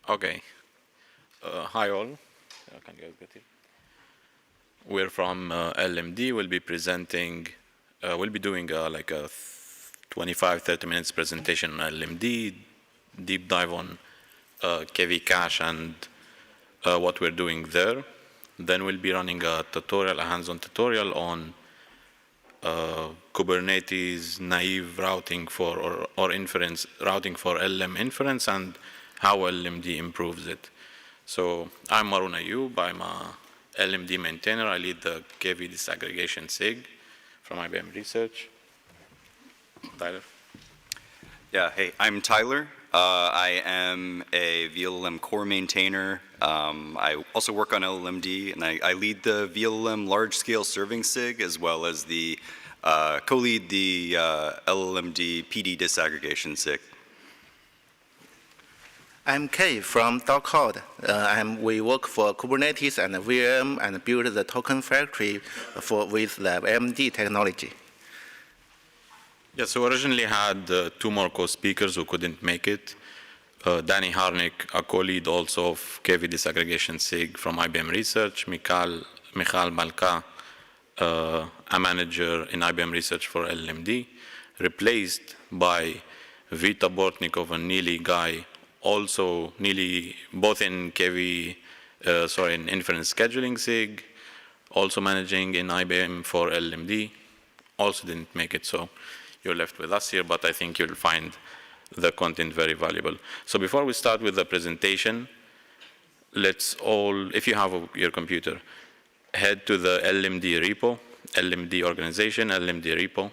Okay. Hi all. Can you guys get here? We're from llm-d. We'll be presenting. We'll be doing like a 25-30 minutes presentation on llm-d, deep dive on KV cache and what we're doing there. Then we'll be running a tutorial, a hands-on tutorial on Kubernetes-native routing for or inference routing for LLM inference and how llm-d improves it. So I'm Maroon Ayoub. I'm a llm-d maintainer. I lead the KV disaggregation SIG from IBM Research. Tyler. Yeah, hey, I'm Tyler. I am a vLLM core maintainer. I also work on llm-d, and I lead the vLLM large-scale serving SIG, as well as the co-lead the llm-d PD disaggregation SIG. I'm Kay from DaoCloud. We work for Kubernetes and VM and build the token factory with the llm-d technology. Yeah, so originally had two more co-speakers who couldn't make it. Danny Harnick, a co-lead also of KV disaggregation SIG from IBM Research. Michal Malka, a manager in IBM Research for llm-d, replaced by Vita, Bortnikov, and Nili guy. Also, Nili, both in KV, in Inference Scheduling SIG, also managing in IBM for llm-d, also didn't make it, so you're left with us here, but I think you'll find the content very valuable. So before we start with the presentation, let's all, if you have your computer, head to the llm-d repo, llm-d organization, llm-d repo.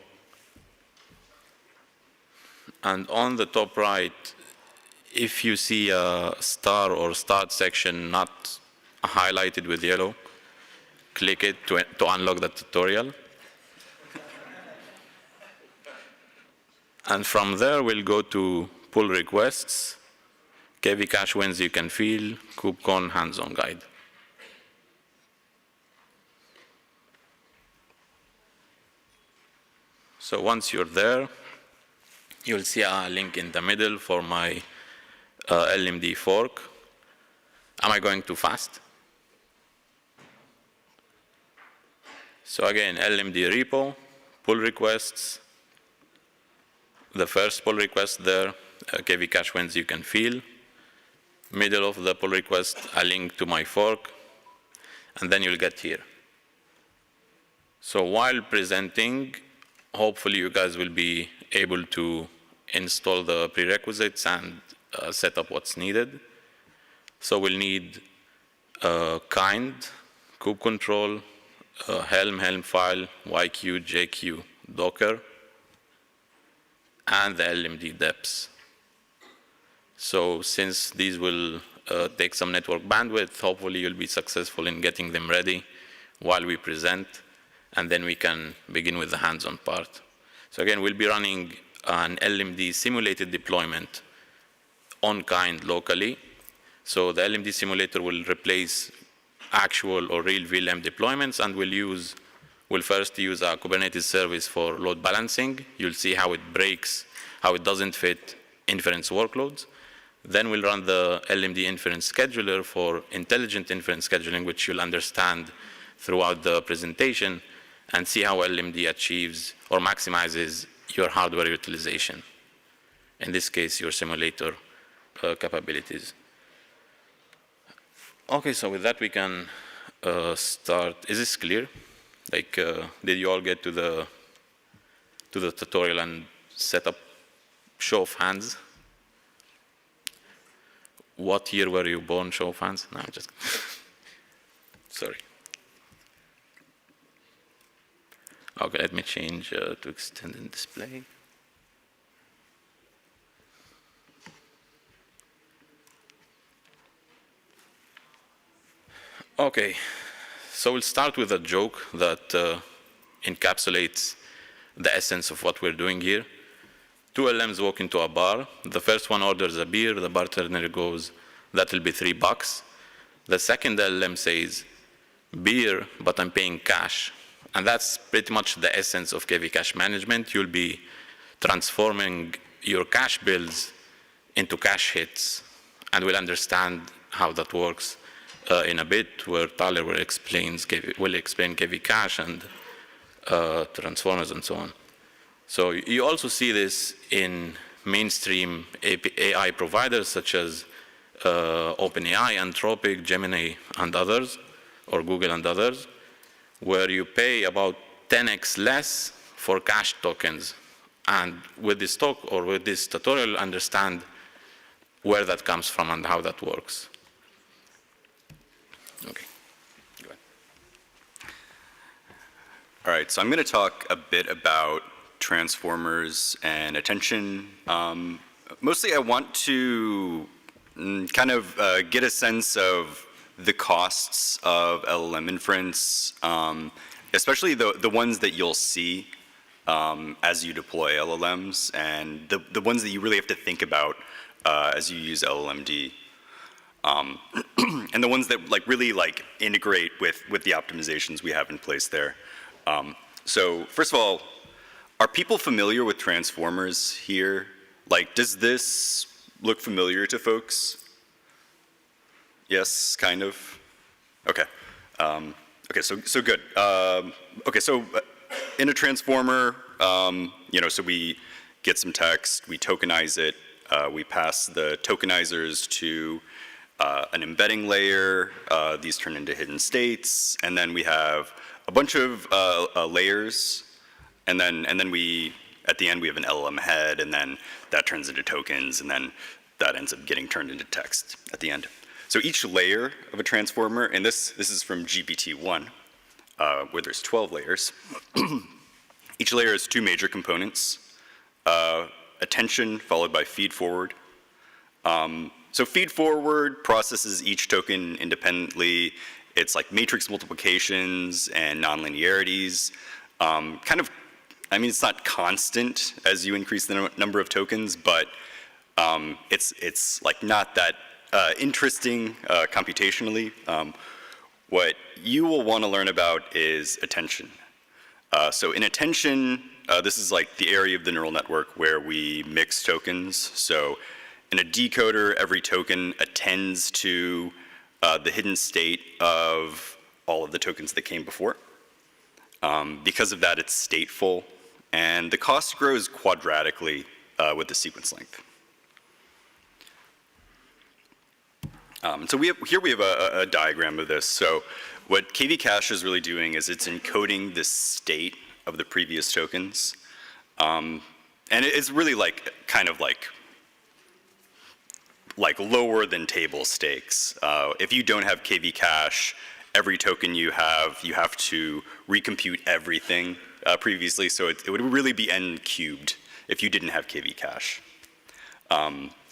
And on the top right, if you see a star or start section not highlighted with yellow, click it to unlock the tutorial. And from there, we'll go to pull requests, KV cache wins you can feel, KubeCon hands-on guide. So once you're there, you'll see a link in the middle for my llm-d fork. Am I going too fast? So again, llm-d repo, pull requests. The first pull request there, KV cache wins you can feel. Middle of the pull request, a link to my fork, and then you'll get here. So while presenting, hopefully you guys will be able to install the prerequisites and set up what's needed. So we'll need kind, kube control, helm file, yq, jq, docker, and the llm-d deps. So since these will take some network bandwidth, hopefully you'll be successful in getting them ready while we present, and then we can begin with the hands-on part. So again, we'll be running an llm-d simulated deployment on kind locally. So the llm-d simulator will replace actual or real vLLM deployments, and we'll first use a Kubernetes service for load balancing. You'll see how it breaks, how it doesn't fit inference workloads. Then we'll run the llm-d inference scheduler for intelligent inference scheduling, which you'll understand throughout the presentation, and see how llm-d achieves or maximizes your hardware utilization. In this case, your simulator capabilities. Okay, so with that we can start. Is this clear? Like, did you all get to the tutorial and set up? Show of hands. What year were you born? Show of hands. No, just sorry. Okay, let me change to extended display. Okay, so we'll start with a joke that encapsulates the essence of what we're doing here. Two LMs walk into a bar. The first one orders a beer. The bartender goes, "That'll be $3." The second LM says, "Beer, but I'm paying cash." And that's pretty much the essence of KV cache management. You'll be transforming your cache bills into cache hits And we'll understand how that works in a bit, where Tyler will explain KV cache and transformers and so on. So you also see this in mainstream AI providers such as OpenAI, Anthropic, Gemini, and others, or Google and others, where you pay about 10x less for cache tokens. And with this talk or with this tutorial, understand where that comes from and how that works. Okay, go ahead. All right, so I'm going to talk a bit about transformers and attention. Mostly I want to kind of get a sense of the costs of LLM inference, especially the ones that you'll see as you deploy LLMs, and the ones that you really have to think about as you use llm-d. And the ones that really integrate with the optimizations we have in place there. So first of all, are people familiar with transformers here? Does this look familiar to folks? Yes, kind of. Okay. Okay, so good. Okay, so in a transformer, so we get some text, we tokenize it, we pass the tokenizers to an embedding layer. These turn into hidden states, and then we have a bunch of layers, and then at the end we have an LLM head, and then that turns into tokens, and then that ends up getting turned into text at the end. So each layer of a transformer, and this is from GPT-1, where there's 12 layers. Each layer has two major components, attention followed by feed forward. So feed forward processes each token independently. It's like matrix multiplications and nonlinearities. It's not constant as you increase the number of tokens, but it's not that interesting computationally. What you will want to learn about is attention. So in attention, this is the area of the neural network where we mix tokens. So in a decoder, every token attends to the hidden state of all of the tokens that came before. Because of that, it's stateful, and the cost grows quadratically with the sequence length. So here we have a diagram of this. So what KV cache is really doing is it's encoding the state of the previous tokens. And it's really kind of lower than table stakes. If you don't have KV cache, every token you have to recompute everything previously, so it would really be n cubed if you didn't have KV cache.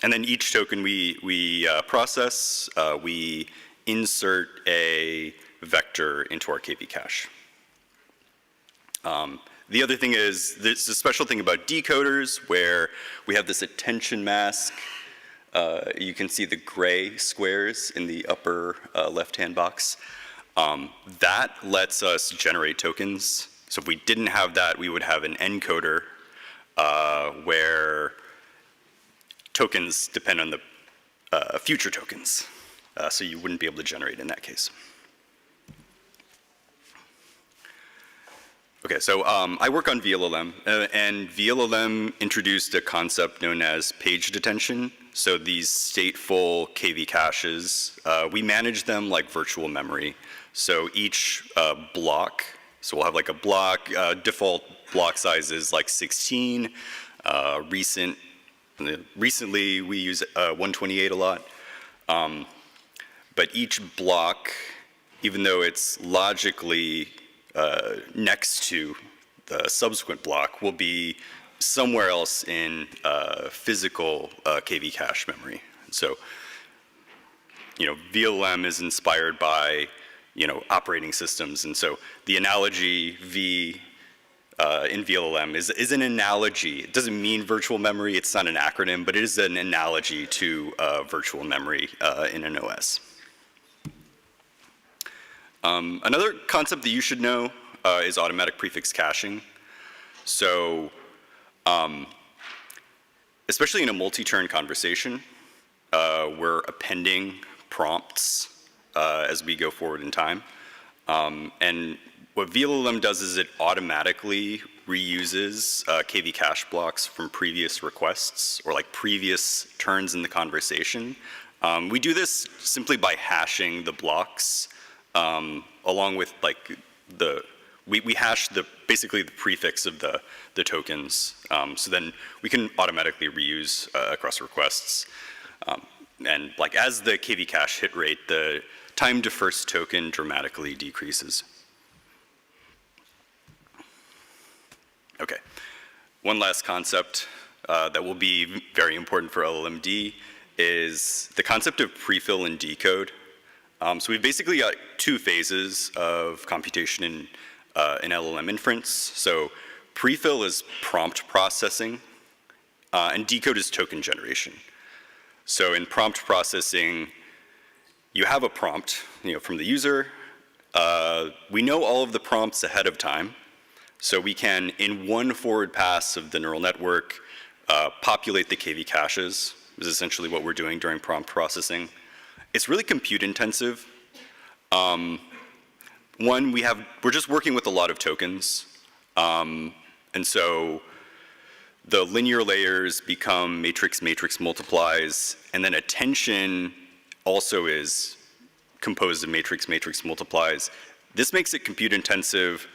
And then each token we process, we insert a vector into our KV cache. The other thing is, there's a special thing about decoders where we have this attention mask. You can see the gray squares in the upper left-hand box. That lets us generate tokens. So if we didn't have that, we would have an encoder where tokens depend on the future tokens. So you wouldn't be able to generate in that case. Okay, so I work on vLLM, and vLLM introduced a concept known as page detention. So these stateful KV caches, we manage them like virtual memory. So each block, so we'll have a block, default block size is 16. Recently we use 128 a lot. But each block, even though it's logically next to the subsequent block, will be somewhere else in physical KV cache memory. So, vLLM is inspired by, operating systems, and so the analogy V in vLLM is an analogy. It doesn't mean virtual memory. It's not an acronym, but it is an analogy to virtual memory in an OS. Another concept that you should know is automatic prefix caching. So, especially in a multi-turn conversation, we're appending prompts as we go forward in time. And what vLLM does is it automatically reuses KV cache blocks from previous requests or like previous turns in the conversation. We do this simply by hashing the blocks along with like we hash basically the prefix of the tokens. So then we can automatically reuse across requests. And like as the KV cache hit rate, the time to first token dramatically decreases. Okay, one last concept that will be very important for llm-d is the concept of prefill and decode. So we've basically got two phases of computation in LLM inference. So prefill is prompt processing, and decode is token generation. So in prompt processing, you have a prompt, from the user. We know all of the prompts ahead of time. So we can, in one forward pass of the neural network, populate the KV caches, is essentially what we're doing during prompt processing. It's really compute intensive. One, we're just working with a lot of tokens. And so the linear layers become matrix multiplies, and then attention also is composed of matrix multiplies. This makes it compute intensive.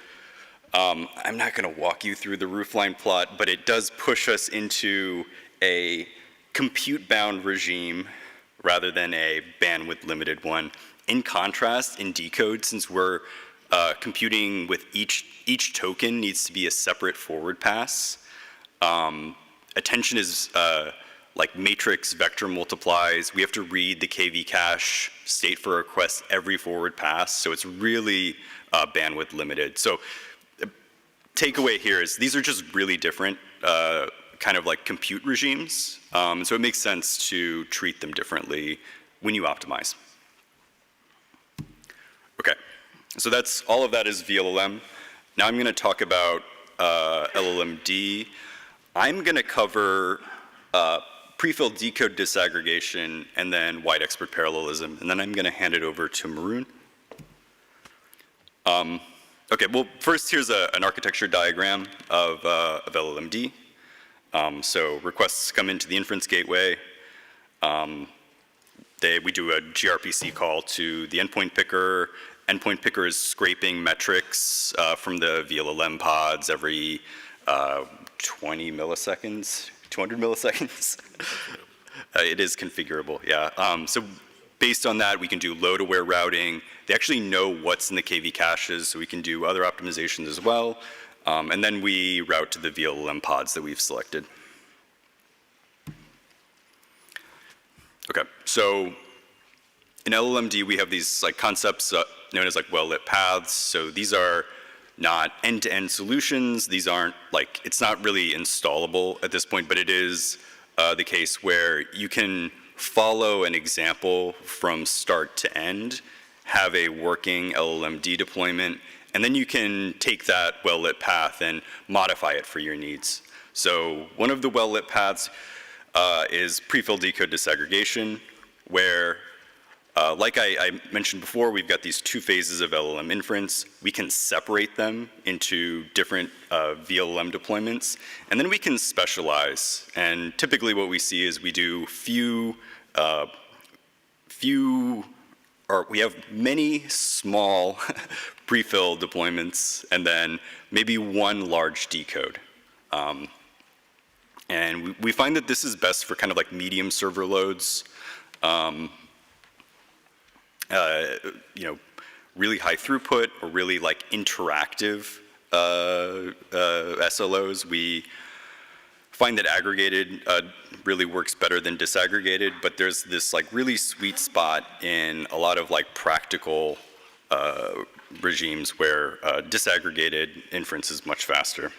I'm not going to walk you through the roofline plot, but it does push us into a compute-bound regime rather than a bandwidth-limited one. In contrast, in decode, since we're computing with each token needs to be a separate forward pass. Attention is like matrix vector multiplies. We have to read the KV cache state for a request every forward pass, so it's really bandwidth limited. So takeaway here is these are just really different kind of like compute regimes. So it makes sense to treat them differently when you optimize. Okay, so that's all of that is vLLM. Now I'm going to talk about llm-d. I'm going to cover prefill decode disaggregation and then wide expert parallelism, and then I'm going to hand it over to Maroon. Okay, well, first here's an architecture diagram of llm-d. So requests come into the inference gateway. We do a gRPC call to the endpoint picker. Endpoint picker is scraping metrics from the vLLM pods every 20 milliseconds, 200 milliseconds. It is configurable, yeah. So based on that, we can do load-aware routing. They actually know what's in the KV caches, so we can do other optimizations as well. And then we route to the vLLM pods that we've selected. Okay, so in llm-d, we have these like concepts known as like well-lit paths. So these are not end-to-end solutions. These aren't like, it's not really installable at this point, but it is the case where you can follow an example from start to end, have a working llm-d deployment, and then you can take that well-lit path and modify it for your needs. So one of the well-lit paths is prefill decode disaggregation, where like I mentioned before, we've got these two phases of LLM inference. We can separate them into different vLLM deployments, and then we can specialize. And typically what we see is we do we have many small prefill deployments, and then maybe one large decode. And we find that this is best for kind of like medium server loads. Really high throughput or really like interactive SLOs. We find that aggregated really works better than disaggregated, but there's this like really sweet spot in a lot of like practical regimes where disaggregated inference is much faster.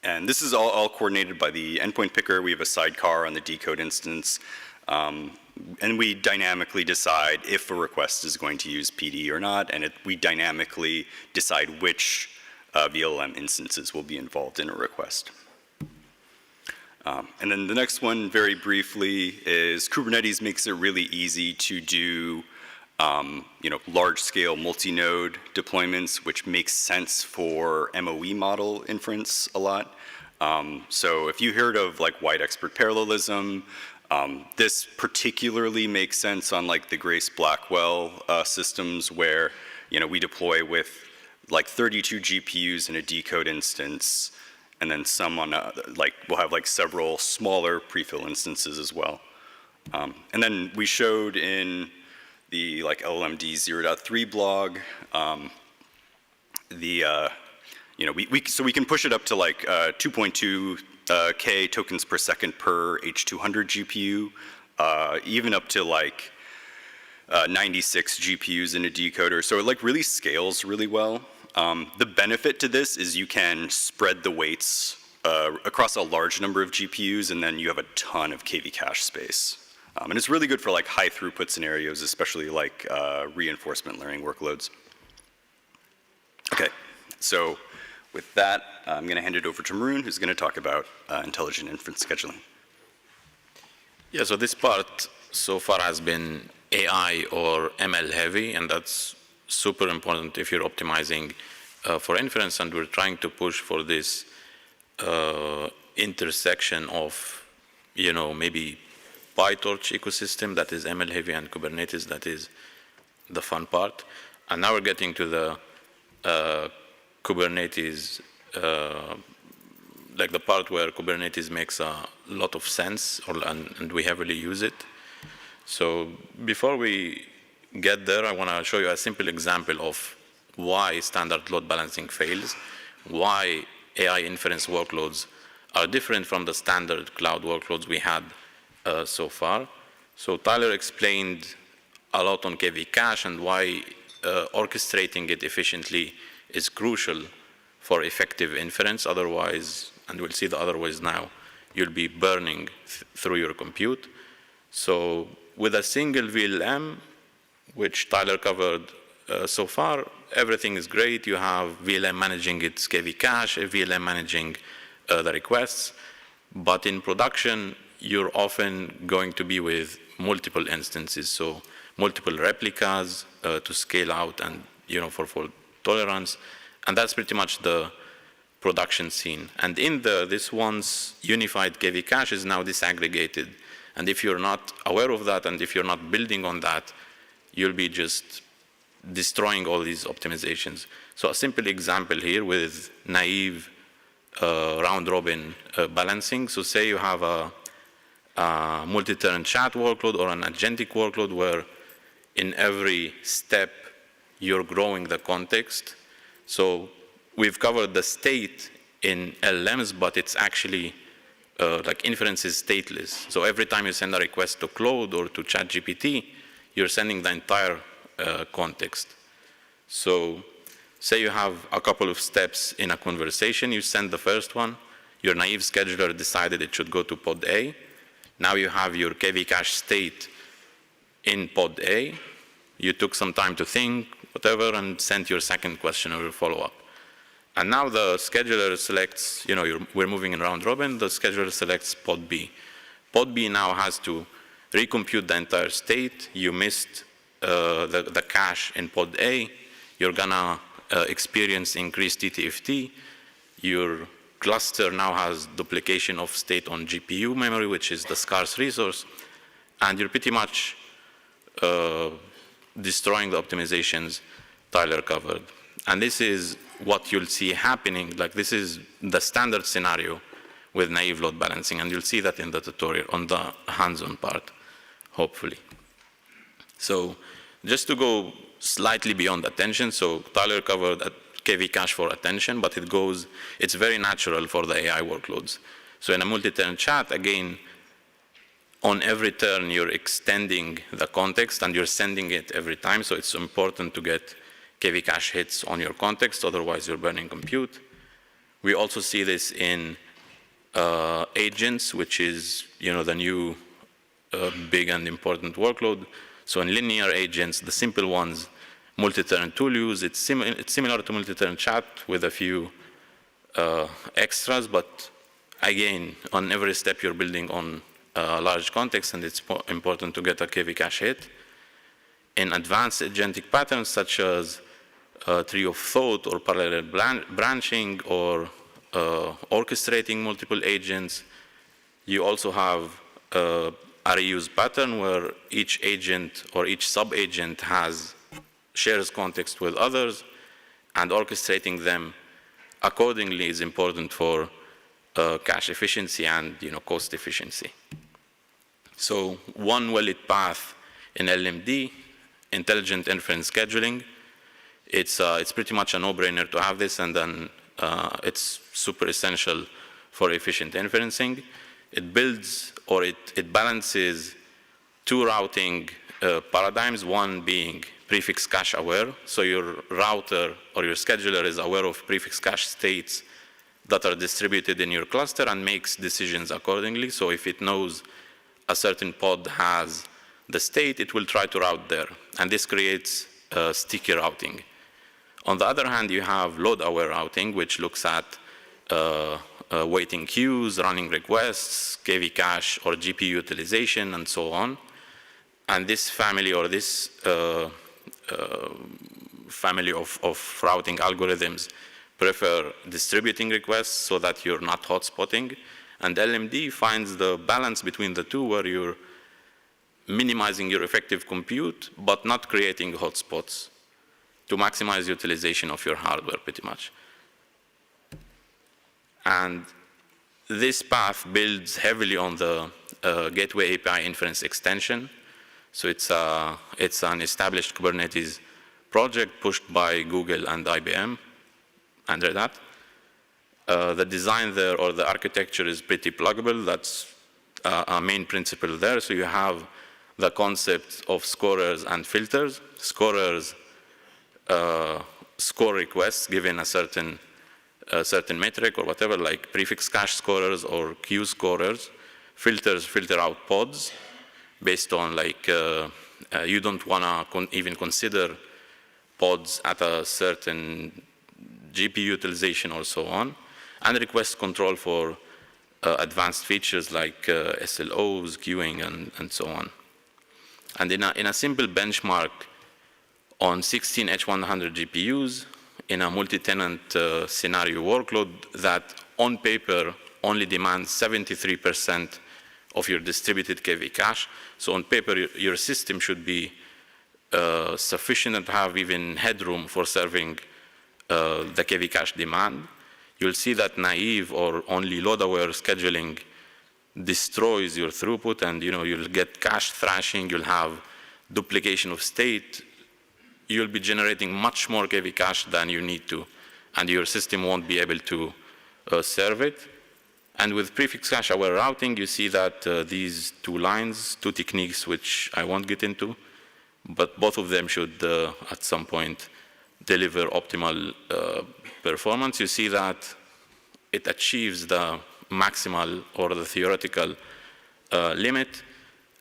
And this is all coordinated by the endpoint picker. We have a sidecar on the decode instance. And we dynamically decide if a request is going to use PD or not, and we dynamically decide which vLLM instances will be involved in a request. And then the next one, very briefly, is Kubernetes makes it really easy to do large-scale multi-node deployments, which makes sense for MOE model inference a lot. So if you heard of like wide expert parallelism, this particularly makes sense on like the Grace Blackwell systems where we deploy with like 32 GPUs in a decode instance, and then some on we'll have like several smaller prefill instances as well. And then we showed in the like llm-d 0.3 blog so we can push it up to like 2.2 K tokens per second per H200 GPU, even up to like 96 GPUs in a decoder. So it like really scales really well. The benefit to this is you can spread the weights across a large number of GPUs, and then you have a ton of KV cache space. And it's really good for like high throughput scenarios, especially like reinforcement learning workloads. Okay, so with that, I'm going to hand it over to Maroon, who's going to talk about intelligent inference scheduling. Yeah, so this part so far has been AI or ML heavy, and that's super important if you're optimizing for inference, and we're trying to push for this intersection of, maybe PyTorch ecosystem that is ML heavy and Kubernetes that is the fun part. And now we're getting to the Kubernetes, like the part where Kubernetes makes a lot of sense and we heavily use it. So before we get there, I want to show you a simple example of why standard load balancing fails, why AI inference workloads are different from the standard cloud workloads we had so far. So Tyler explained a lot on KV cache and why orchestrating it efficiently is crucial for effective inference. Otherwise, and we'll see the other ways now, you'll be burning through your compute. So with a single vLLM, which Tyler covered so far, everything is great. You have vLLM managing its KV cache, a vLLM managing the requests. But in production, you're often going to be with multiple instances, so multiple replicas to scale out and for fault tolerance, and that's pretty much the production scene. And in this once unified KV cache is now disaggregated, and if you're not aware of that and if you're not building on that, you'll be just destroying all these optimizations. So a simple example here with naive round-robin balancing. So say you have a multi-turn chat workload or an agentic workload where in every step you're growing the context. So we've covered the state in LLMs, but it's actually like inference is stateless. So every time you send a request to Claude or to ChatGPT, you're sending the entire context. So say you have a couple of steps in a conversation, you send the first one, your naive scheduler decided it should go to pod A. Now you have your KV cache state in pod A. You took some time to think, whatever, and sent your second question or your follow-up. And now the scheduler selects, we're moving in round robin, the scheduler selects pod B. Pod B now has to recompute the entire state. You missed the cache in pod A. You're gonna experience increased TTFT. Your cluster now has duplication of state on GPU memory, which is the scarce resource, and you're pretty much destroying the optimizations Tyler covered. And this is what you'll see happening, like this is the standard scenario with naive load balancing, and you'll see that in the tutorial on the hands-on part, hopefully. So just to go slightly beyond attention, so Tyler covered KV cache for attention, but it's very natural for the AI workloads. So in a multi-turn chat, again, on every turn, you're extending the context and you're sending it every time. So it's important to get KV cache hits on your context, otherwise you're burning compute. We also see this in agents, which is the new big and important workload. So in linear agents, the simple ones, multi-turn tool use, it's similar to multi-turn chat with a few extras, but again, on every step you're building on a large context, and it's important to get a KV cache hit. In advanced agentic patterns such as tree of thought or parallel branching or orchestrating multiple agents, you also have a reuse pattern where each agent or each sub-agent shares context with others, and orchestrating them accordingly is important for cache efficiency and cost efficiency. So one well-lit path in llm-d, intelligent inference scheduling. It's pretty much a no-brainer to have this, and then it's super essential for efficient inferencing. It builds, or it balances two routing paradigms, one being prefix cache aware. So your router or your scheduler is aware of prefix cache states that are distributed in your cluster and makes decisions accordingly. So if it knows a certain pod has the state, it will try to route there. And this creates sticky routing. On the other hand, you have load-aware routing, which looks at waiting queues, running requests, KV cache, or GPU utilization, and so on. And this family, or this family of routing algorithms prefer distributing requests so that you're not hotspotting. And llm-d finds the balance between the two, where you're minimizing your effective compute, but not creating hotspots to maximize utilization of your hardware, pretty much. And this path builds heavily on the Gateway API Inference Extension. So it's an established Kubernetes project pushed by Google and IBM and Red Hat. The design there, or the architecture, is pretty pluggable. That's a main principle there. So you have the concept of scorers and filters. Scorers score requests given a certain metric or whatever, like prefix cache scorers or queue scorers. Filters filter out pods based on, like, you don't want to even consider pods at a certain GPU utilization or so on. And request control for advanced features like SLOs, queuing, and so on. And in a simple benchmark on 16 H100 GPUs in a multi-tenant scenario workload that on paper only demands 73% of your distributed KV cache. So on paper, your system should be sufficient to have even headroom for serving the KV cache demand. You'll see that naive or only load-aware scheduling destroys your throughput, and you'll get cache thrashing, you'll have duplication of state, you'll be generating much more KV cache than you need to, and your system won't be able to serve it. And with prefix cache aware routing, you see that these two techniques, which I won't get into, but both of them should at some point deliver optimal performance. You see that it achieves the maximal or the theoretical limit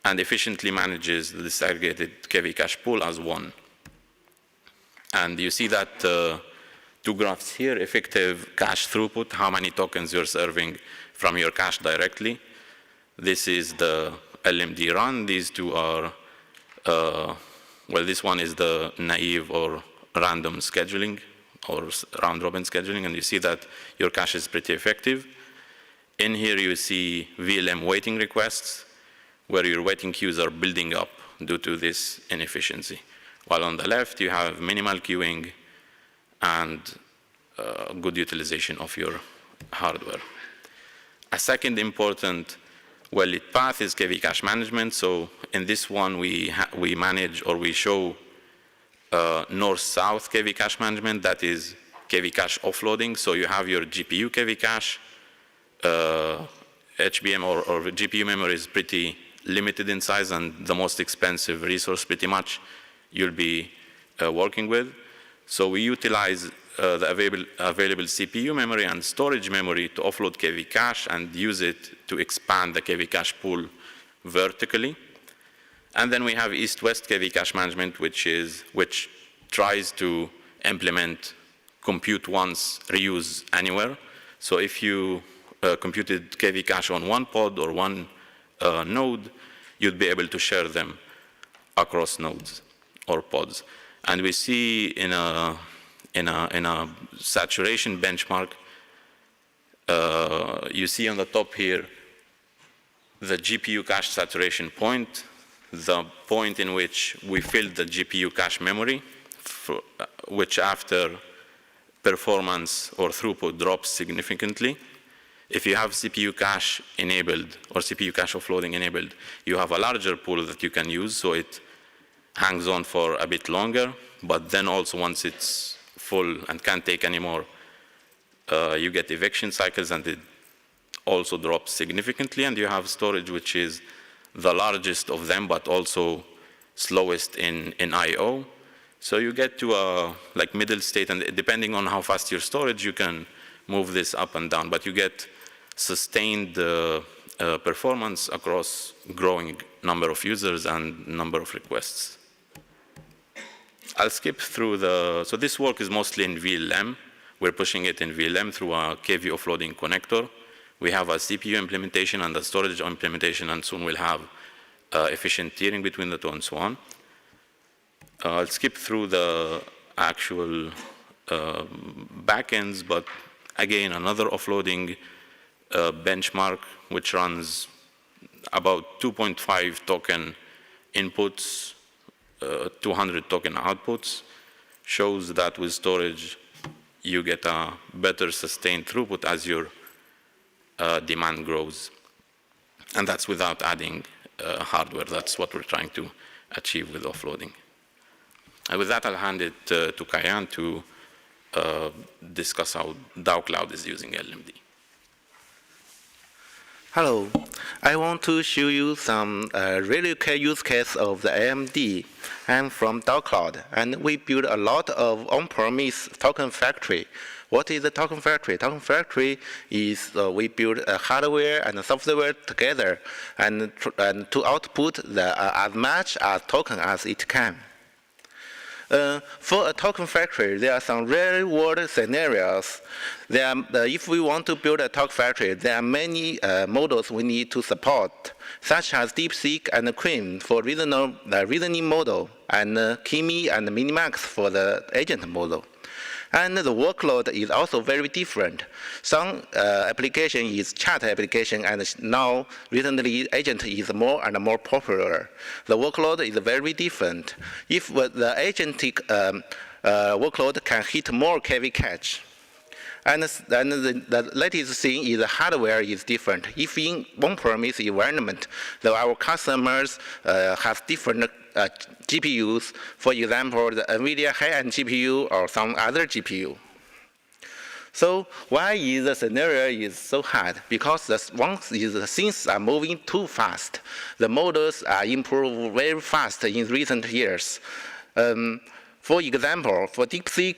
and efficiently manages the disaggregated KV cache pool as one. And you see that two graphs here, effective cache throughput, how many tokens you're serving from your cache directly. This is the llm-d run. These two are, well, this one is the naive or random scheduling or round-robin scheduling, and you see that your cache is pretty effective. In here, you see vLLM waiting requests, where your waiting queues are building up due to this inefficiency. While on the left, you have minimal queuing and good utilization of your hardware. A second important well-lit path is KV cache management. So in this one, we manage, or we show north-south KV cache management. That is KV cache offloading. So you have your GPU KV cache. HBM or GPU memory is pretty limited in size, and the most expensive resource pretty much you'll be working with. So we utilize the available CPU memory and storage memory to offload KV cache and use it to expand the KV cache pool vertically. And then we have east-west KV cache management, which tries to implement compute once, reuse anywhere. So if you computed KV cache on one pod or one node, you'd be able to share them across nodes or pods. And we see in a saturation benchmark, you see on the top here the GPU cache saturation point, the point in which we filled the GPU cache memory, which after performance or throughput drops significantly. If you have CPU cache enabled or CPU cache offloading enabled, you have a larger pool that you can use, so it hangs on for a bit longer, but then also once it's full and can't take any more, you get eviction cycles and it also drops significantly, and you have storage which is the largest of them, but also slowest in I/O. So you get to a like middle state, and depending on how fast your storage, you can move this up and down, but you get sustained performance across growing number of users and number of requests. I'll skip through so this work is mostly in vLLM. We're pushing it in vLLM through a KV offloading connector. We have a CPU implementation and a storage implementation, and soon we'll have efficient tiering between the two and so on. I'll skip through the actual backends, but again, another offloading benchmark, which runs about 2.5 token inputs, 200 token outputs, shows that with storage, you get a better sustained throughput as your demand grows. And that's without adding hardware. That's what we're trying to achieve with offloading. And with that, I'll hand it to Kayan to discuss how DaoCloud is using llm-d. Hello. I want to show you some really key use case of the llm-d. I'm from DaoCloud, and we build a lot of on-premise token factory. What is a token factory? Token factory is we build hardware and software together and to output as much as token as it can. For a token factory, there are some real-world scenarios. If we want to build a token factory, there are many models we need to support, such as DeepSeek and Cream for reasoning model, and Kimi and Minimax for the agent model. And the workload is also very different. Some application is chat application, and now recently agent is more and more popular. The workload is very different. If the agentic workload can hit more KV cache. And the latest thing is the hardware is different. If in on-premise environment, our customers have different GPUs, for example, the NVIDIA high-end GPU or some other GPU. So why is the scenario is so hard? Because the things are moving too fast. The models are improved very fast in recent years. For example, for DeepSeek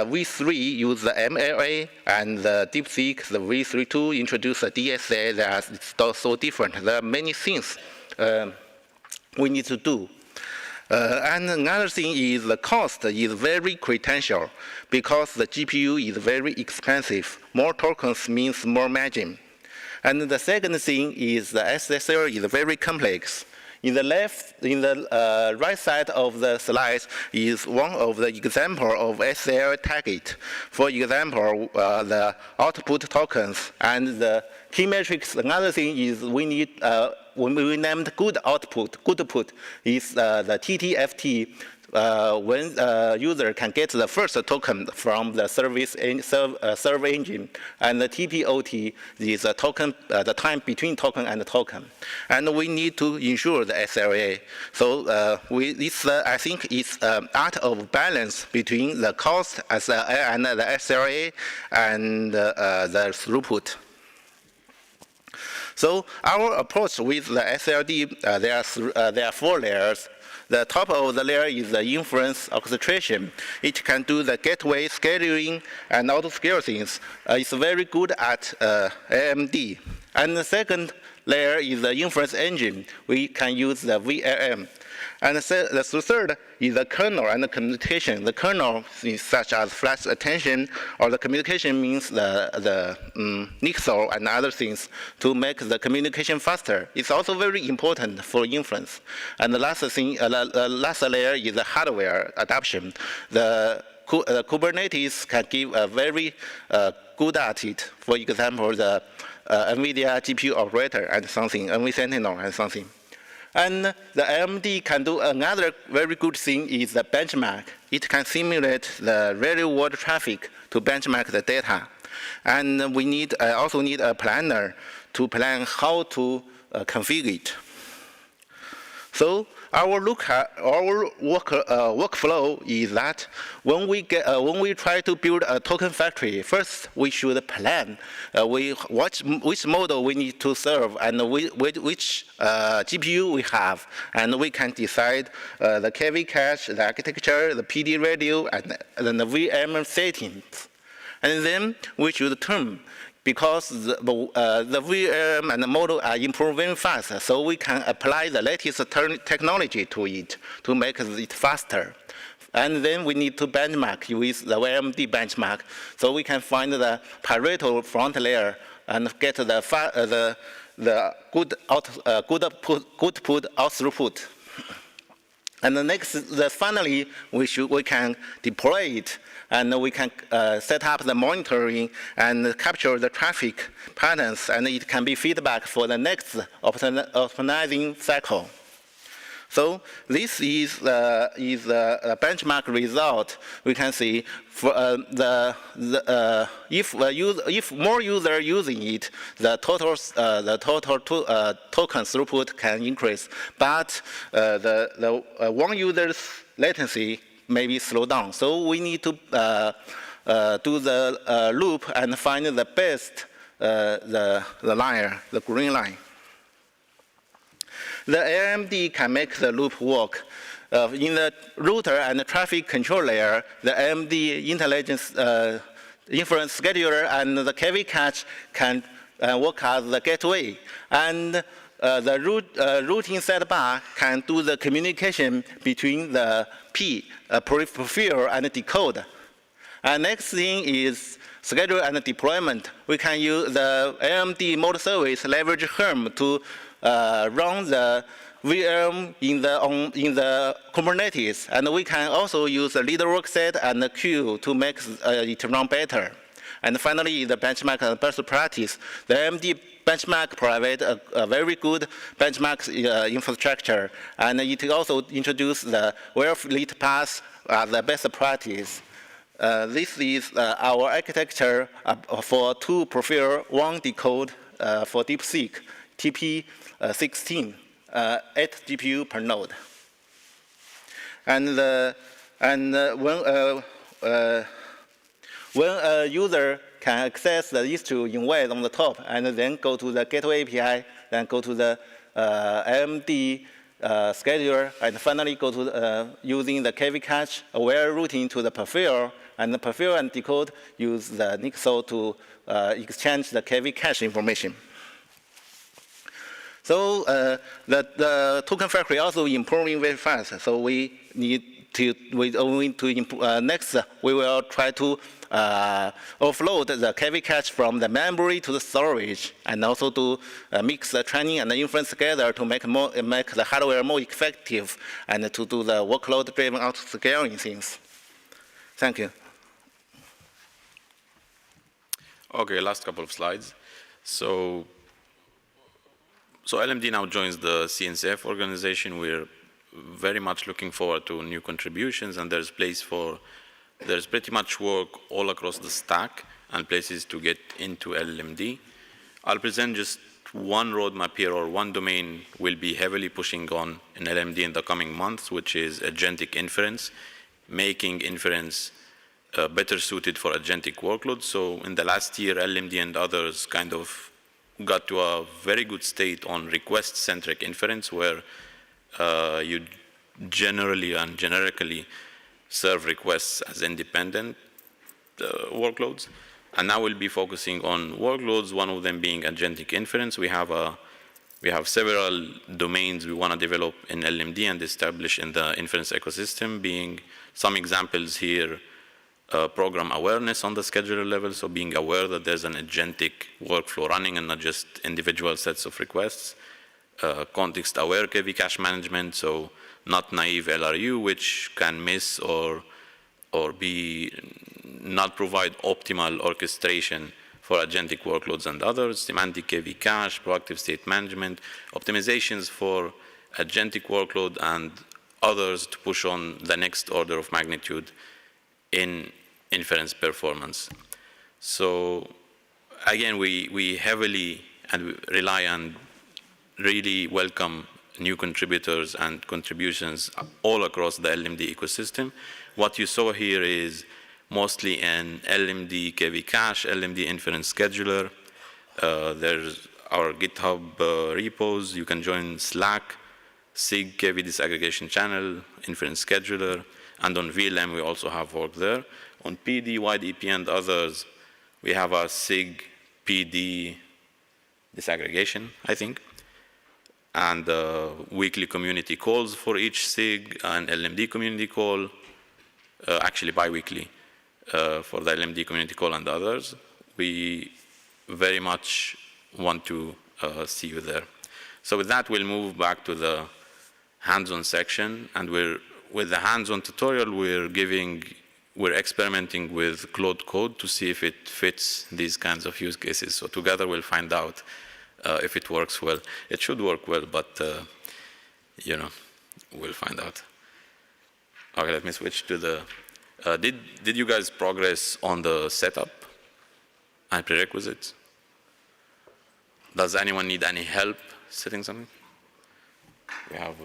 v3 use the MLA, and the DeepSeek the v3.2 introduce the DSA. They are so different. There are many things we need to do. And another thing is the cost is very critical because the GPU is very expensive. More tokens means more margin. And the second thing is the SSL is very complex. In the right side of the slide is one of the example of SSL target. For example, the output tokens and the key metrics. Another thing is we need when we named good output, good put is the TTFT. When user can get the first token from the server engine, and the TPOT is the token, the time between token and token, and we need to ensure the SLA. So I think it's art of balance between the cost and the SLA and the throughput. So our approach with the SLD, there are 4 layers. The top of the layer is the inference orchestration. It can do the gateway scaling and auto-scale things. It's very good at llm-d. And the second layer is the inference engine. We can use the vLLM. And the third is the kernel and the communication. The kernel is such as flash attention, or the communication means the nixel and other things to make the communication faster. It's also very important for inference. And the last thing, last layer is the hardware adoption. The Kubernetes can give a very good at it. For example, the NVIDIA GPU operator and something, NV Sentinel and something. And the llm-d can do another very good thing is the benchmark. It can simulate the real-world traffic to benchmark the data. And we also need a planner to plan how to configure it. So our workflow is that when we try to build a token factory, first we should plan which model we need to serve and which GPU we have, and we can decide the KV cache, the architecture, the PD radio, and the VM settings. And then we should turn, because the VM and the model are improving fast, so we can apply the latest technology to it to make it faster. And then we need to benchmark with the llm-d benchmark, so we can find the Pareto front layer and get the good put out throughput. And the next, finally, we can deploy it, and we can set up the monitoring and capture the traffic patterns, and it can be feedback for the next optimizing cycle. So this is the benchmark result. We can see for if more users using it, the total token throughput can increase, but the one user's latency maybe slow down. So we need to do the loop and find the best the line, the green line. The llm-d can make the loop work. In the router and the traffic control layer, the llm-d intelligence inference scheduler and the KV cache can work as the gateway. And the routing setback can do the communication between the prefill and decode. And next thing is schedule and deployment. We can use the llm-d mode service, leverage Helm to run the VM in the Kubernetes, and we can also use the leader work set and the queue to make it run better. And finally, the benchmark and best practice. The llm-d benchmark provides a very good benchmark infrastructure, and it also introduces the well-lit path as the best practice. This is our architecture for 2 prefill, 1 decode for DeepSeek, TP16, 8 GPU per node. And when a user can access the issue in web on the top, and then go to the Gateway API, then go to the llm-d scheduler, and finally go to using the KV cache, aware routing to the prefill, and the prefill and decode use the nixel to exchange the KV cache information. So the token factory also improving very fast. So we need to next we will try to offload the KV cache from the memory to the storage, and also to mix the training and the inference together to make the hardware more effective, and to do the workload-driven auto-scaling things. Thank you. Okay, last couple of slides. So llm-d now joins the CNCF organization. We're very much looking forward to new contributions, and there's pretty much work all across the stack and places to get into llm-d. I'll present just one roadmap here, or one domain we'll be heavily pushing on in llm-d in the coming months, which is agentic inference, making inference better suited for agentic workloads. So in the last year, llm-d and others kind of got to a very good state on request-centric inference, where you generally and generically serve requests as independent workloads. And now we'll be focusing on workloads, one of them being agentic inference. We have a We have several domains we want to develop in llm-d and establish in the inference ecosystem, being some examples here, program awareness on the scheduler level, so being aware that there's an agentic workflow running and not just individual sets of requests. Context-aware KV cache management, so not naive LRU, which can miss or be not provide optimal orchestration for agentic workloads and others. Semantic KV cache, proactive state management, optimizations for agentic workload and others to push on the next order of magnitude in inference performance. So again, we heavily and we rely on really welcome new contributors and contributions all across the llm-d ecosystem. What you saw here is mostly an llm-d KV cache, llm-d inference scheduler. There's our GitHub repos. You can join Slack, SIG KV disaggregation channel, inference scheduler, and on vLLM we also have work there. On PD, wide EP, and others, we have a SIG PD disaggregation, I think, and weekly community calls for each SIG, and llm-d community call, actually bi-weekly for the llm-d community call and others. We very much want to see you there. So with that, we'll move back to the hands-on section, and with the hands-on tutorial, we're experimenting with Claude Code to see if it fits these kinds of use cases. So together we'll find out if it works well. It should work well, but you know, we'll find out. Okay, let me switch to the. Did you guys progress on the setup and prerequisites? Does anyone need any help setting something? We have.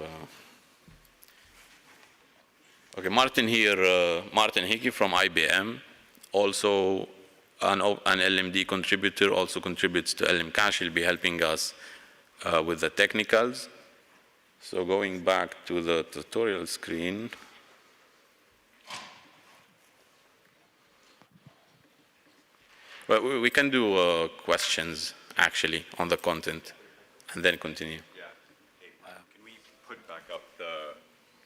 Okay, Martin here, Martin Hickey from IBM, also an llm-d contributor, also contributes to LM Cache. He'll be helping us with the technicals. So going back to the tutorial screen. Well, we can do questions, actually, on the content, and then continue. Yeah. Hey, can we put back up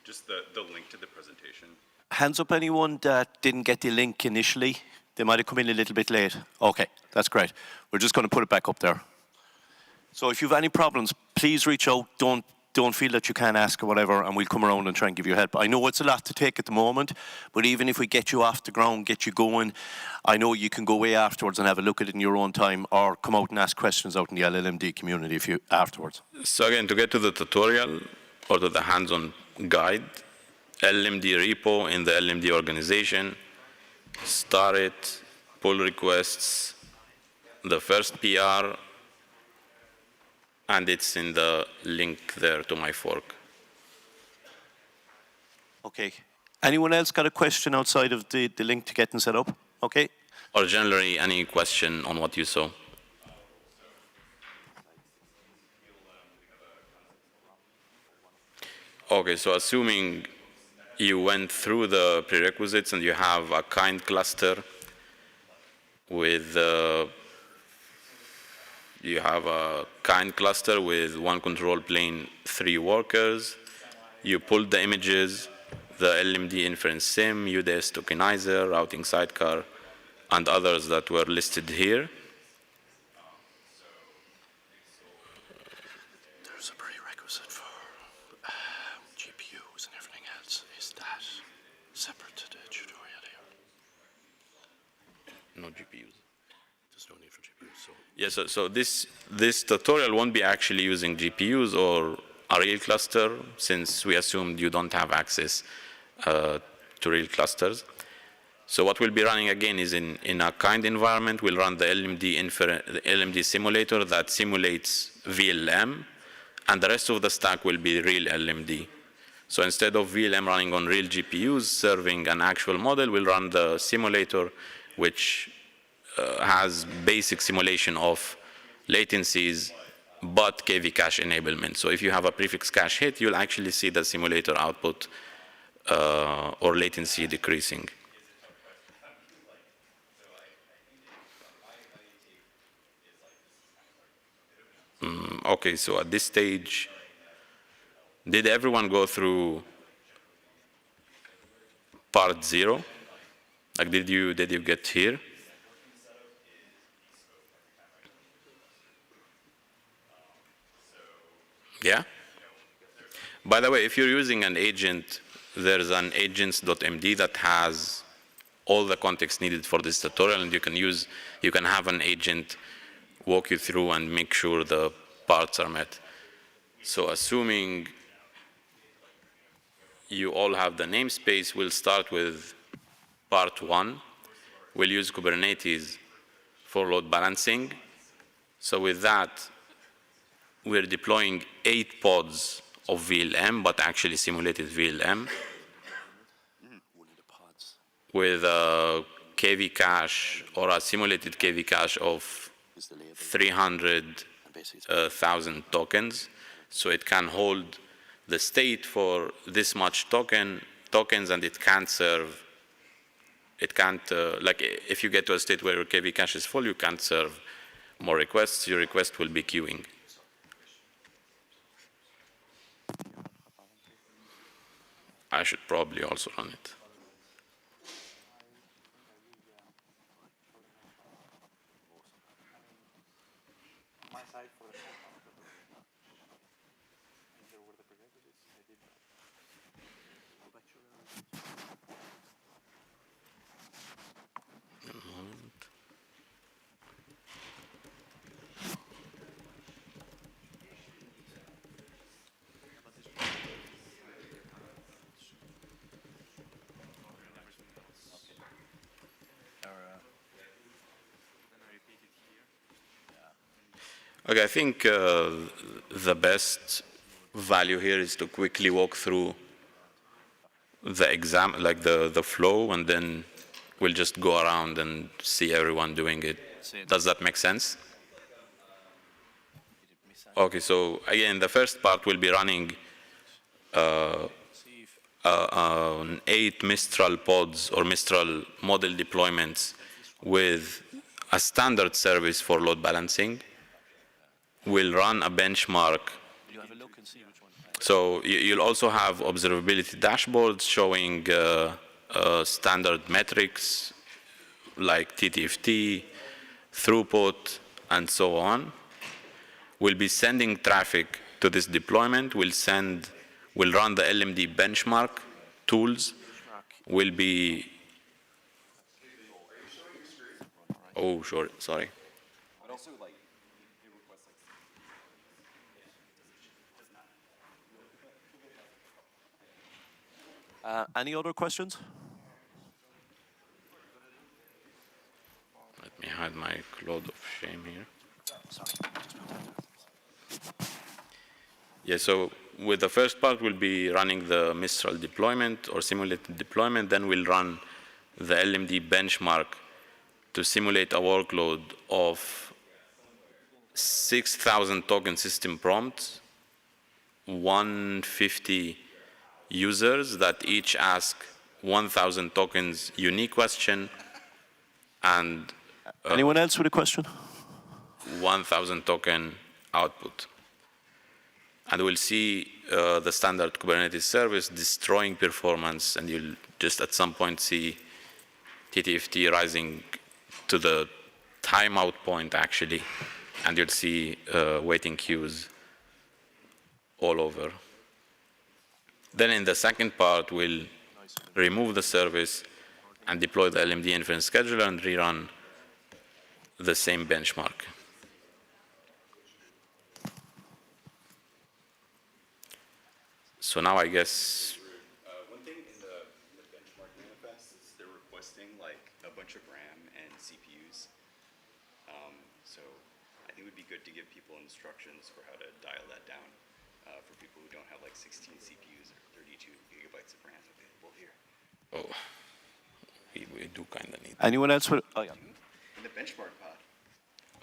just the link to the presentation? Hands up anyone that didn't get the link initially. They might have come in a little bit late. Okay, that's great. We're just going to put it back up there. So if you have any problems, please reach out. Don't feel that you can't ask or whatever, and we'll come around and try and give you help. I know it's a lot to take at the moment, but even if we get you off the ground, get you going, I know you can go away afterwards and have a look at it in your own time, or come out and ask questions out in the llm-d community if you afterwards. So again, to get to the tutorial or to the hands-on guide, llm-d repo in the llm-d organization, start it, pull requests, the first PR, and it's in the link there to my fork. Okay. Anyone else got a question outside of the link to getting set up? Okay. Or generally, any question on what you saw? Okay, so assuming you went through the prerequisites and you have a kind cluster with one control plane, 3 workers. You pulled the images, the llm-d inference sim, UDS tokenizer, routing sidecar, and others that were listed here. There's a prerequisite for GPUs and everything else. Is that separate to the tutorial here? No GPUs. There's no need for GPUs. So. Yeah, so this tutorial won't be actually using GPUs or a real cluster, since we assumed you don't have access to real clusters. So what we'll be running again is in a kind environment, we'll run the llm-d simulator that simulates vLLM, and the rest of the stack will be real llm-d. So instead of vLLM running on real GPUs serving an actual model, we'll run the simulator, which has basic simulation of latencies, but KV cache enablement. So if you have a prefix cache hit, you'll actually see the simulator output or latency decreasing. Okay, so at this stage, did everyone go through part 0? Like, did you get here? Yeah? By the way, if you're using an agent, there's an agents.md that has all the context needed for this tutorial, and you can have an agent walk you through and make sure the parts are met. So assuming you all have the namespace, we'll start with part 1. We'll use Kubernetes for load balancing. So with that, we're deploying 8 pods of vLLM, but actually simulated vLLM, with a KV cache or a simulated KV cache of 300,000 tokens. So it can hold the state for this much tokens, and it can't serve. It can't, like, if you get to a state where your KV cache is full, you can't serve more requests. Your request will be queuing. I should probably also run it. Okay, I think the best value here is to quickly walk through the flow, and then we'll just go around and see everyone doing it. Does that make sense? Okay, so again, the first part will be running 8 Mistral pods or Mistral model deployments with a standard service for load balancing. We'll run a benchmark. So you'll also have observability dashboards showing standard metrics like TTFT, throughput, and so on. We'll be sending traffic to this deployment. We'll run the llm-d benchmark tools. We'll be, oh, sure, sorry. Any other questions? Let me hide my cloud of shame here. Sorry. Yeah, so with the first part, we'll be running the Mistral deployment or simulated deployment. Then we'll run the llm-d benchmark to simulate a workload of 6,000 token system prompts, 150 users that each ask 1,000 tokens unique question, and anyone else with a question? 1,000 token output. And we'll see the standard Kubernetes service destroying performance, and you'll just at some point see TTFT rising to the timeout point actually, and you'll see waiting queues all over. Then in the second part, we'll remove the service and deploy the llm-d inference scheduler and rerun the same benchmark. So now I guess. One thing in the benchmark manifest is they're requesting like a bunch of RAM and CPUs. So I think it would be good to give people instructions for how to dial that down for people who don't have like 16 CPUs or 32 gigabytes of RAM available here. Oh, we do kind of need. Anyone else with? Oh yeah. In the benchmark pod.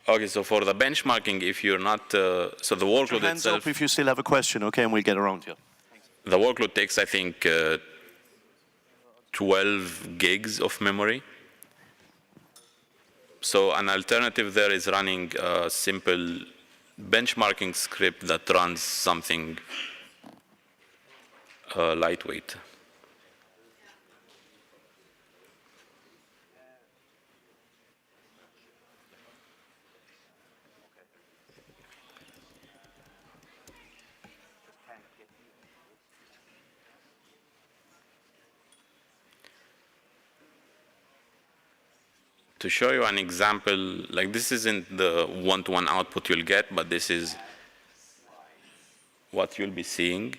Okay, so for the benchmarking, if you're not, so the workload Hands itself. up if you still have a question, okay, and we'll get around to you. The workload takes, I think, 12 gigs of memory. So an alternative there is running a simple benchmarking script that runs something lightweight. To show you an example, like this isn't the one-to-one output you'll get, but this is what you'll be seeing.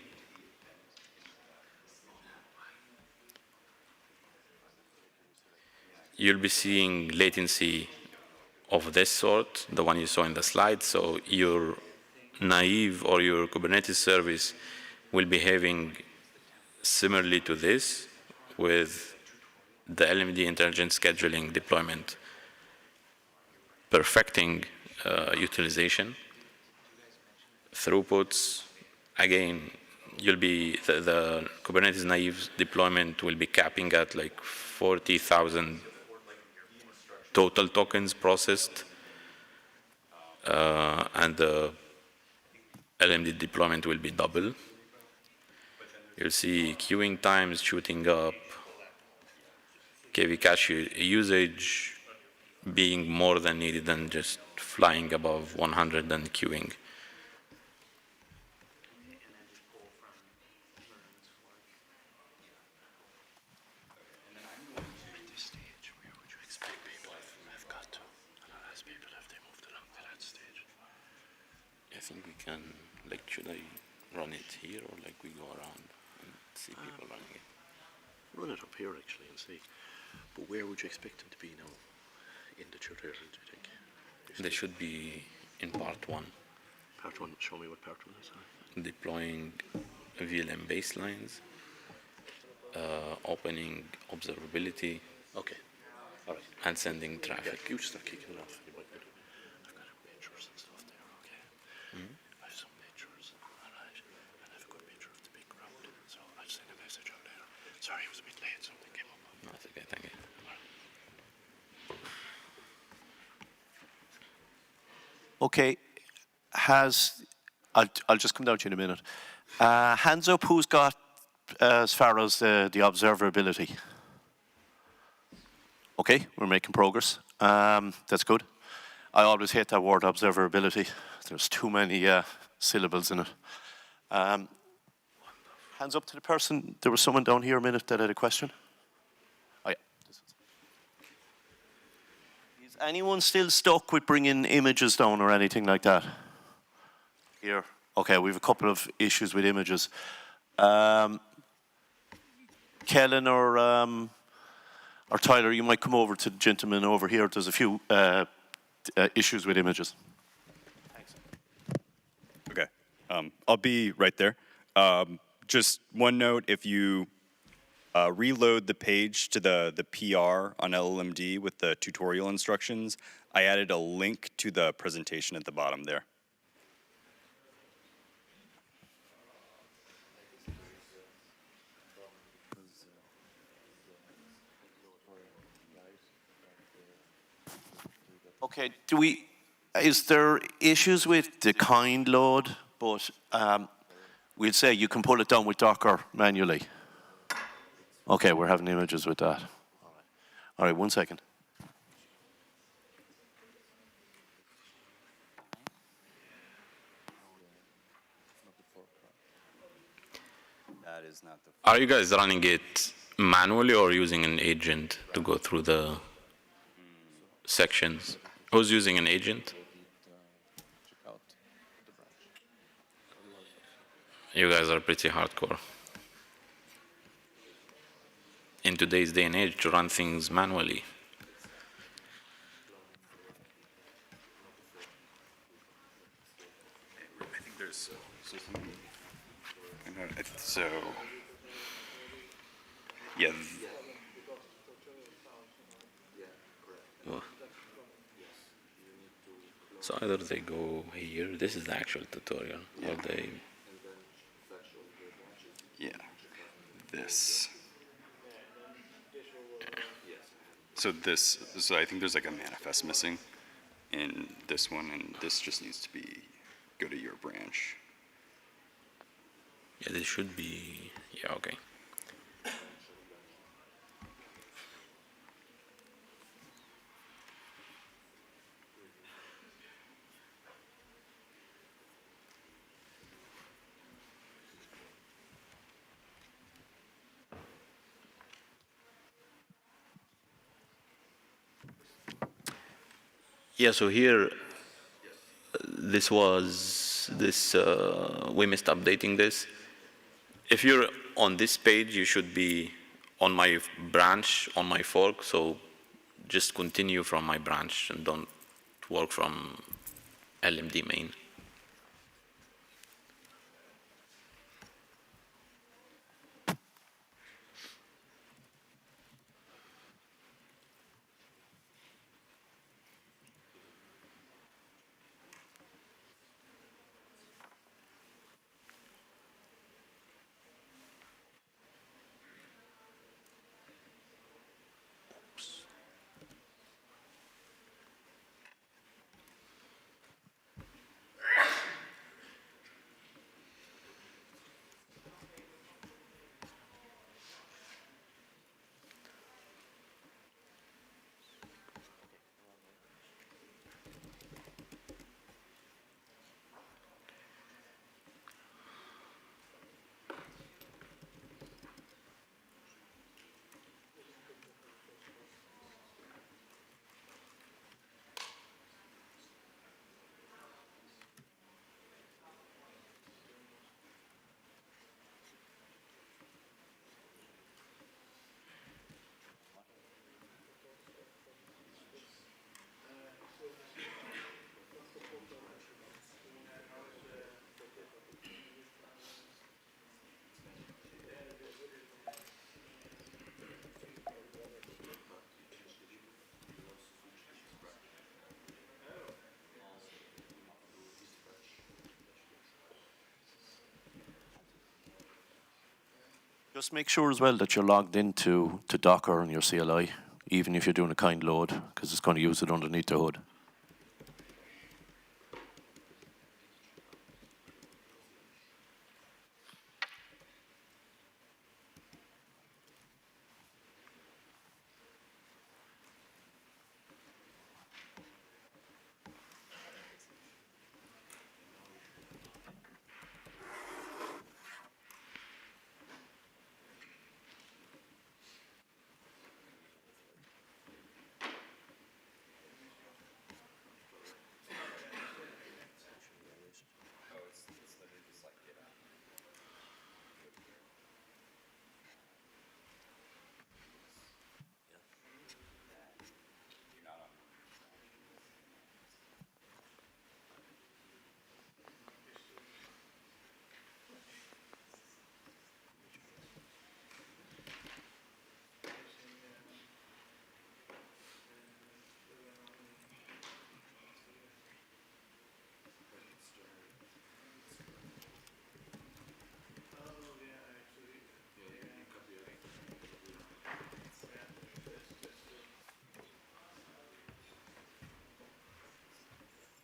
You'll be seeing latency of this sort, the one you saw in the slide. So your naive or your Kubernetes service will be behaving similarly to this with the llm-d intelligent scheduling deployment perfecting utilization. Throughputs, again, the Kubernetes naive deployment will be capping at like 40,000 total tokens processed, and the llm-d deployment will be double. You'll see queuing times shooting up, KV cache usage being more than needed and just flying above 100 and queuing. I think we can, like, should I run it here or like we go around and see people running it? Run it up here actually and see. But where would you expect them to be now in the tutorial, do you think? They should be in part one. Part one, show me what part one is. Deploying vLLM baselines, opening observability, Okay, all right. and sending Yeah, traffic. you just start kicking it off. You might be able to- I've got pictures and stuff there, okay? I have some pictures, all right? And I have a good picture of the big crowd. So I'll send a message out later. Sorry, it was a bit late, something came up. That's okay, thank you. Okay, I'll just come down to you in a minute. Hands up who's got as far as the observability. Okay, we're making progress. That's good. I always hate that word observability. There's too many syllables in it. Hands up to the person. There was someone down here a minute that had a question. Oh, yeah. Is anyone still stuck with bringing images down or anything like that? Here. Okay, we have a couple of issues with images. Kellen or Tyler, you might come over to the gentleman over here. There's a few issues with images. Thanks. Okay, I'll be right there. Just one note, if you reload the page to the PR on llm-d with the tutorial instructions, I added a link to the presentation at the bottom there. Okay, is there issues with the kind load, but we'd say you can pull it down with Docker manually. Okay, we're having images with that. All right, 1 second. That is not the. Are you guys running it manually or using an agent to go through the sections? Who's using an agent? You guys are pretty hardcore. In today's day and age, to run things manually. I think there's so yeah. Oh. So either they go here, this is the actual tutorial, or they... Yeah, this. So I think there's like a manifest missing in this one, and this just needs to be go to your branch. Yeah, this should be, yeah, okay. Yeah, so here, we missed updating this. If you're on this page, you should be on my branch, on my fork, so just continue from my branch and don't work from llm-d main. Just make sure as well that you're logged into Docker on your CLI, even if you're doing a kind load, because it's going to use it underneath the hood.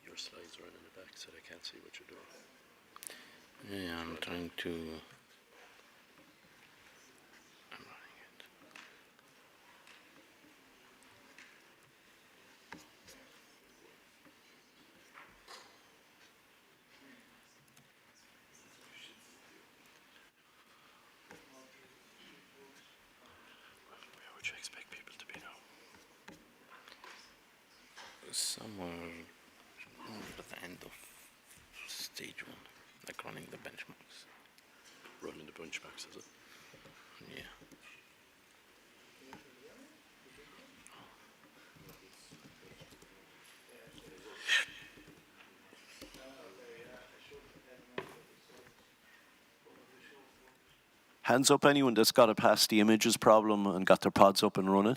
Your slides are in the back, so I can't see what you're doing. Yeah, I'm trying to. I'm running it. Where would you expect people to be now? Somewhere at the end of stage 1, like running the benchmarks. Running the benchmarks, is it? Yeah. Hands up anyone that's got a past the images problem and got their pods up and running.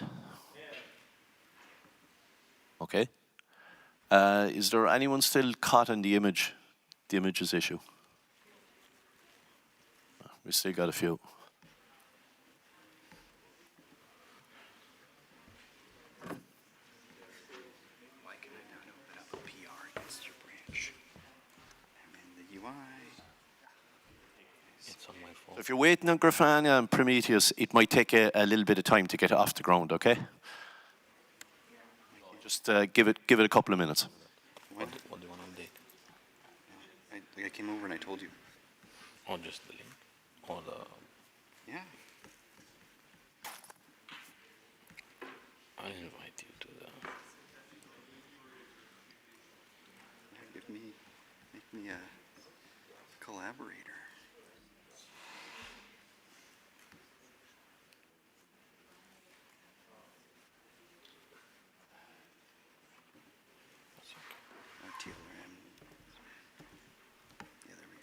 Okay. Is there anyone still caught in the images issue? We still got a few. Why can I not open up a PR against your branch? I'm if you're waiting on Grafana and Prometheus, it might take a little bit of time to get it off the ground, okay? Just give it a couple of minutes. What do you want to update? I came over and I told you. Or just the link? Or the... Yeah. I'll invite you to the... Make me a collaborator. TLRM. Yeah, there we go.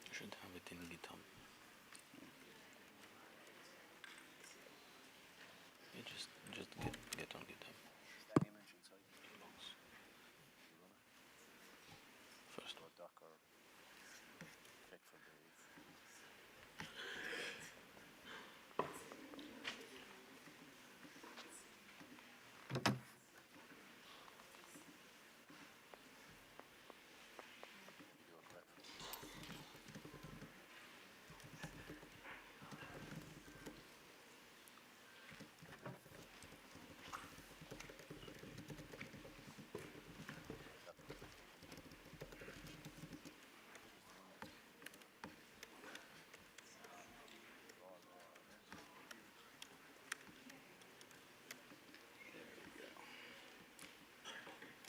You should have it in GitHub. You just get on GitHub. First one.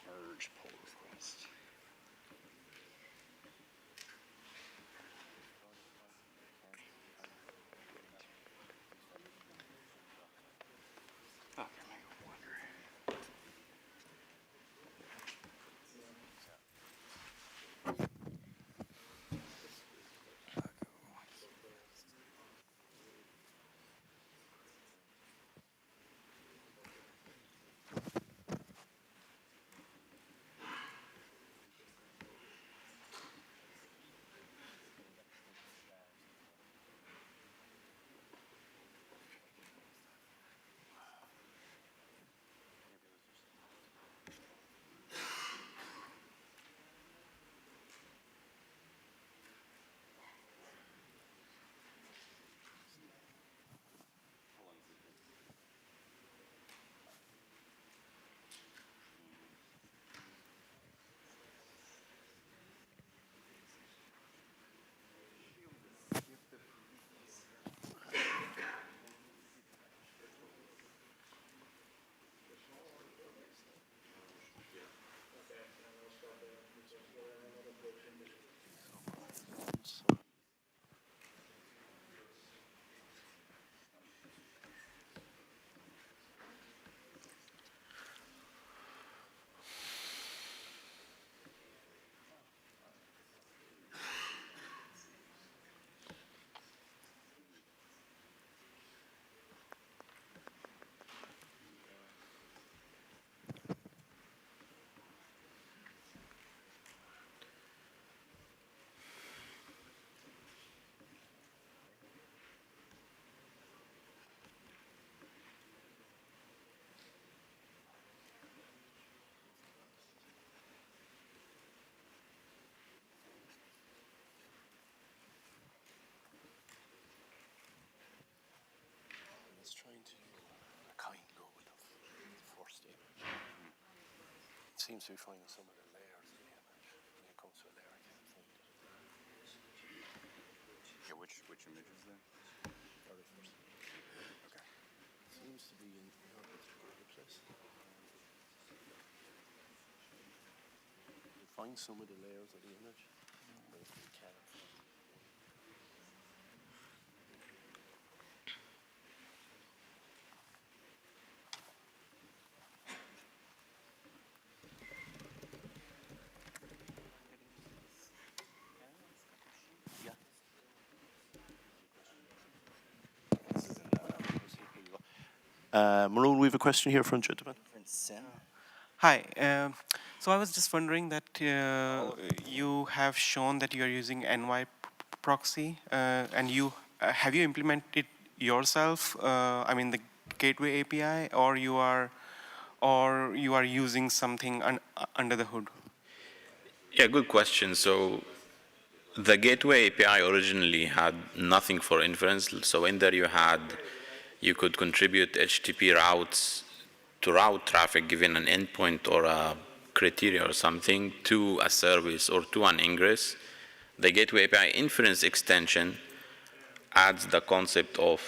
Merge pull request. Oh, there might go wonder. It's trying to kind of go with the first image. It seems to be finding some of the layers in the image. When it comes to a layer, I can't find it. Yeah, which image is that? Very first. Okay. It seems to be in other place. You find some of the layers of the image, but if you can't find it. Maroon, we have a question here from gentleman. Hi. So I was just wondering that you have shown that you are using NY proxy, and have you implemented yourself? I mean the Gateway API, or you are using something under the hood? Yeah, good question. So the Gateway API originally had nothing for inference. So in there you could contribute HTTP routes to route traffic given an endpoint or a criteria or something to a service or to an ingress. The Gateway API Inference Extension adds the concept of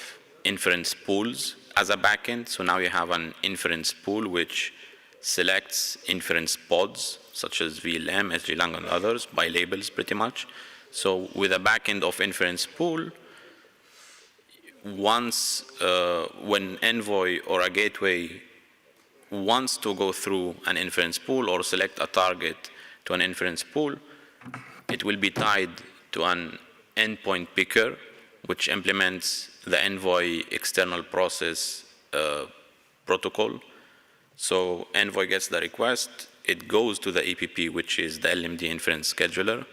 inference pools as a backend. So now you have an inference pool which selects inference pods such as vLLM, SGLang, and others by labels pretty much. So with a backend of inference pool, once when Envoy or a gateway wants to go through an inference pool or select a target to an inference pool, it will be tied to an endpoint picker, which implements the Envoy external process protocol. So Envoy gets the request, it goes to the EPP, which is the llm-d inference scheduler.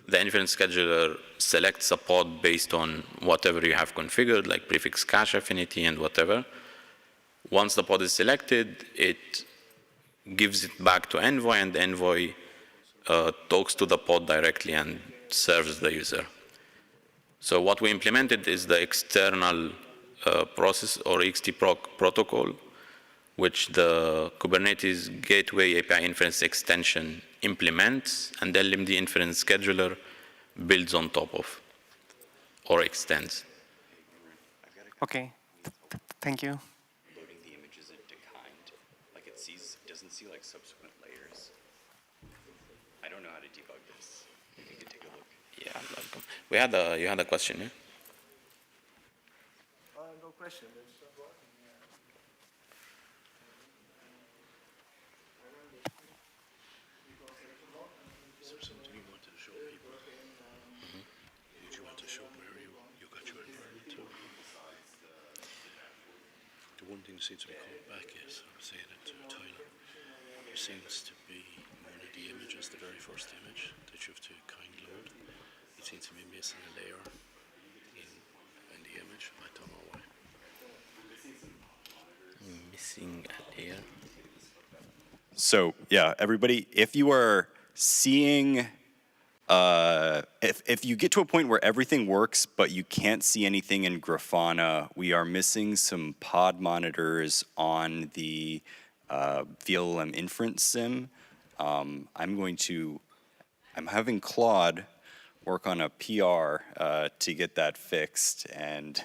The inference scheduler selects a pod based on whatever you have configured, like prefix cache affinity and whatever. Once the pod is selected, it gives it back to Envoy, and Envoy talks to the pod directly and serves the user. So what we implemented is the external process or XTProc protocol, which the Kubernetes Gateway API Inference Extension implements, and the llm-d Inference Scheduler builds on top of or extends. Okay, thank you. Loading the images into kind, like it doesn't see like subsequent layers. I don't know how to debug this. Maybe you could take a look. Yeah, you had a question, yeah? No question. Is there something you wanted to show people? Did you want to show where you got your environment to? The one thing that seems to be coming back is, I was saying it to Tyler, there seems to be one of the images, the very first image that you have to kind load. It seems to be missing a layer in the image. I don't know why. Missing a layer. So yeah, everybody, if you are seeing, if you get to a point where everything works but you can't see anything in Grafana, we are missing some pod monitors on the vLLM inference sim. I'm having Claude work on a PR to get that fixed, and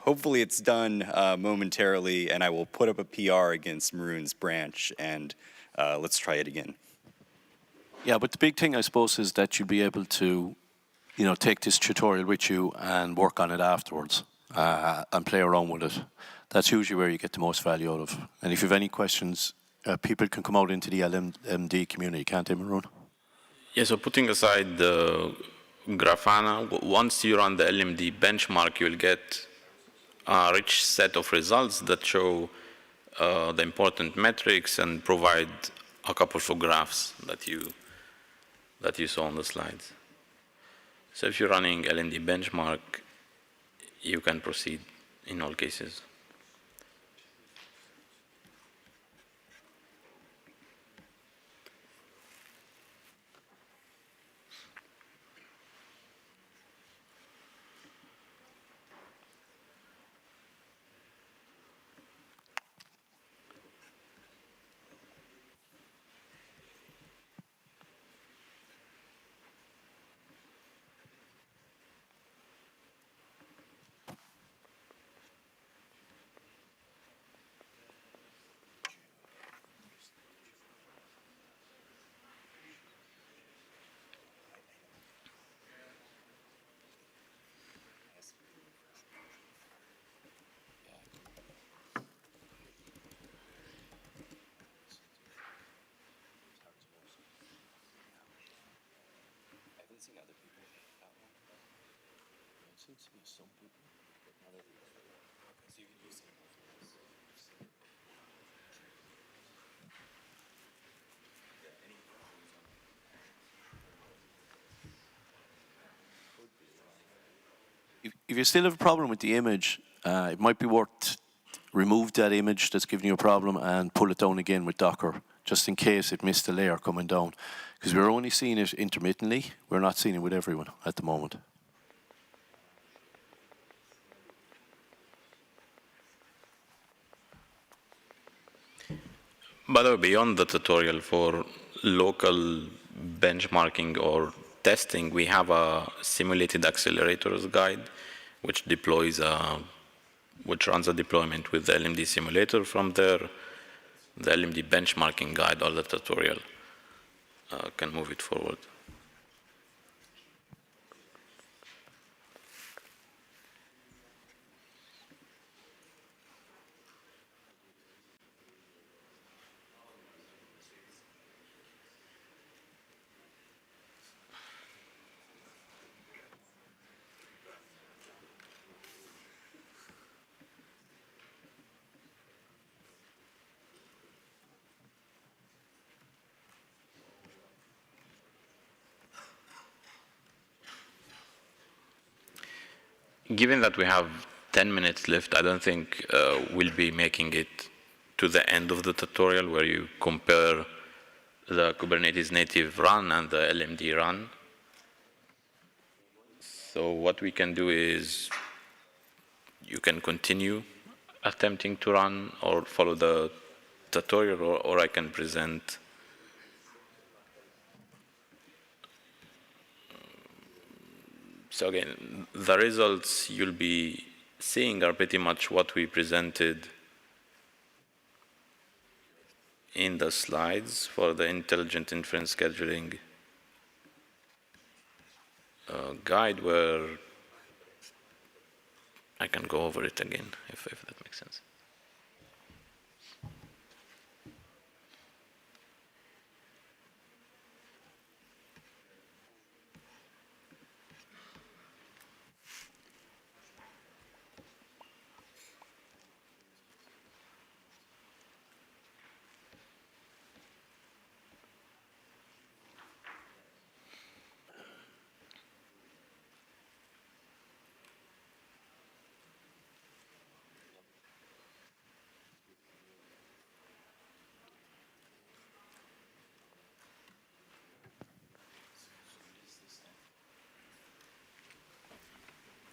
hopefully it's done momentarily, and I will put up a PR against Maroon's branch, and let's try it again. Yeah, but the big thing, I suppose, is that you'll be able to, take this tutorial with you and work on it afterwards and play around with it. That's usually where you get the most value out of. And if you have any questions, people can come out into the llm-d community, can't they, Maroon? Yeah, so putting aside the Grafana, once you run the llm-d benchmark, you'll get a rich set of results that show the important metrics and provide a couple of graphs that you saw on the slides. So if you're running llm-d benchmark, you can proceed in all cases. Seems to be some people, but not everybody. So you can use some of those. if you still have a problem with the image, it might be worth remove that image that's giving you a problem and pull it down again with Docker, just in case it missed a layer coming down. Because we're only seeing it intermittently. We're not seeing it with everyone at the moment. By the way, beyond the tutorial for local benchmarking or testing, we have a simulated accelerators guide, which runs a deployment with the llm-d simulator. From there, the llm-d benchmarking guide or the tutorial can move it forward. Given that we have 10 minutes left, I don't think we'll be making it to the end of the tutorial where you compare the Kubernetes-native run and the llm-d run. So what we can do is you can continue attempting to run or follow the tutorial, or I can present. So again, the results you'll be seeing are pretty much what we presented in the slides for the intelligent inference scheduling guide, where I can go over it again if that makes sense.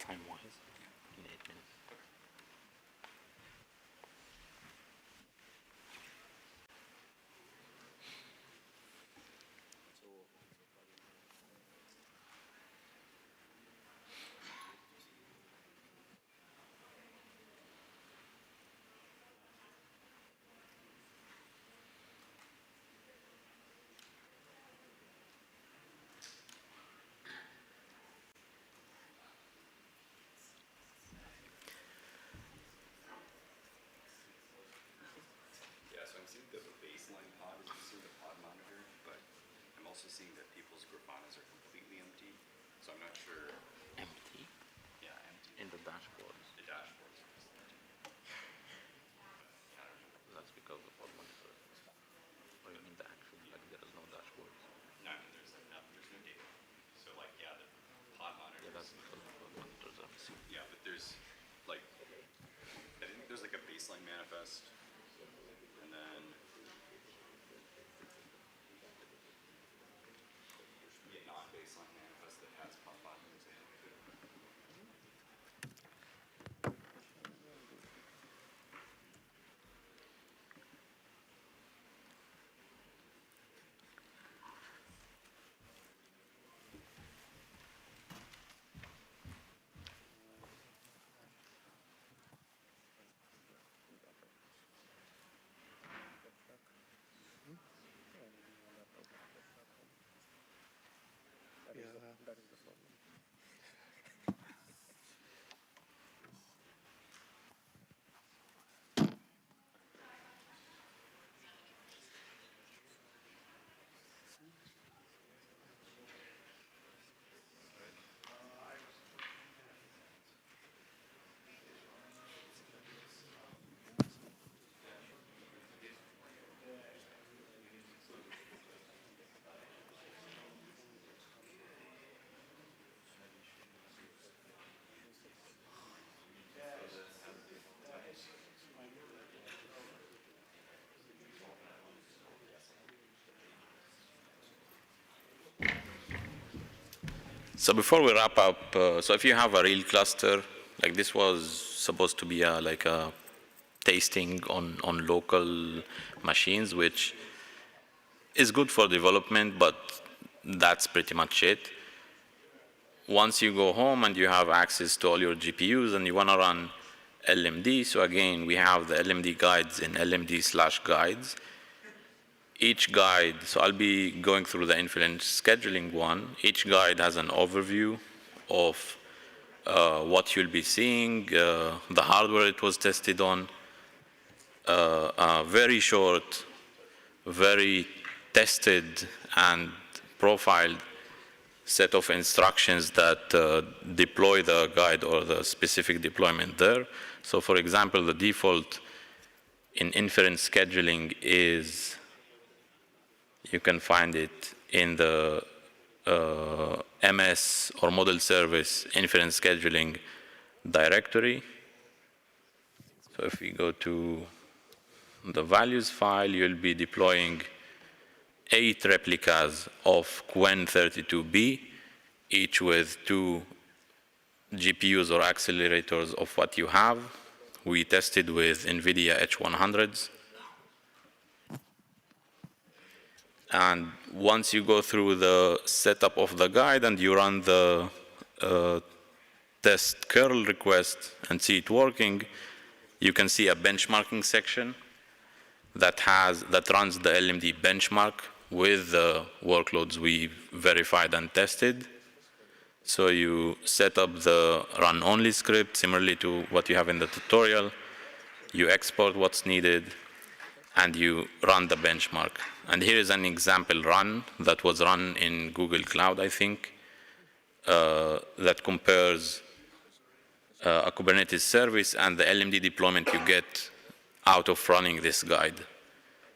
Time-wise, in 8 minutes. Also seeing that people's Grafanas are completely empty, so I'm not sure. Empty? Yeah, empty. In the dashboards. The dashboards. That's because of what monitor. Or you mean the actual, like there is no dashboard? No, I mean, there's no data. So like, yeah, the pod monitors. Yeah, that's because of what monitors are missing. Yeah, but there's like, I think there's like a baseline manifest, and then a non-baseline manifest that has pod monitors in it. So before we wrap up, so if you have a real cluster, like this was supposed to be like a tasting on local machines, which is good for development, but that's pretty much it. Once you go home and you have access to all your GPUs and you want to run llm-d, so again, we have the llm-d guides in llm-d/guides. Each guide, so I'll be going through the inference scheduling one. Each guide has an overview of what you'll be seeing, the hardware it was tested on, a very short, very tested and profiled set of instructions that deploy the guide or the specific deployment there. So for example, the default in inference scheduling is, you can find it in the MS or model service inference scheduling directory. So if we go to the values file, you'll be deploying 8 replicas of Qwen32B, each with 2 GPUs or accelerators of what you have. We tested with NVIDIA H100s. And once you go through the setup of the guide and you run the test curl request and see it working, you can see a benchmarking section that runs the llm-d benchmark with the workloads we verified and tested. So you set up the run-only script, similarly to what you have in the tutorial. You export what's needed, and you run the benchmark. And here is an example run that was run in Google Cloud, I think, that compares a Kubernetes service and the llm-d deployment you get out of running this guide.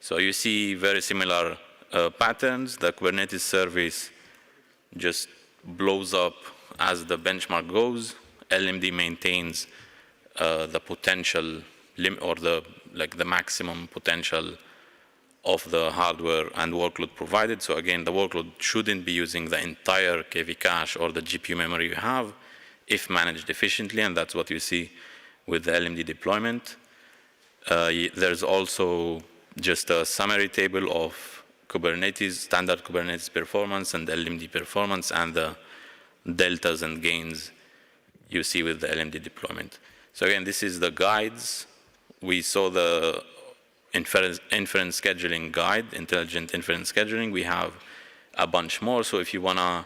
So you see very similar patterns. The Kubernetes service just blows up as the benchmark goes. llm-d maintains the potential or the maximum potential of the hardware and workload provided. So again, the workload shouldn't be using the entire KV cache or the GPU memory you have if managed efficiently, and that's what you see with the llm-d deployment. There's also just a summary table of Kubernetes, standard Kubernetes performance and llm-d performance, and the deltas and gains you see with the llm-d deployment. So again, this is the guides. We saw the inference scheduling guide, intelligent inference scheduling. We have a bunch more. So if you want to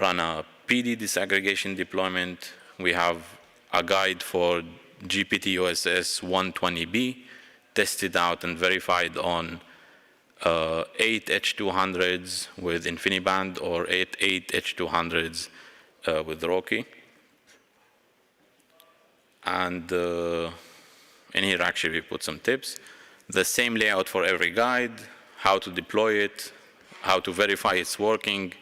run a PD disaggregation deployment, we have a guide for GPT OSS 120B, tested out and verified on 8 H200s with InfiniBand or 8 H200s with Rocky. And in here, actually, we put some tips. The same layout for every guide, how to deploy it, how to verify it's working,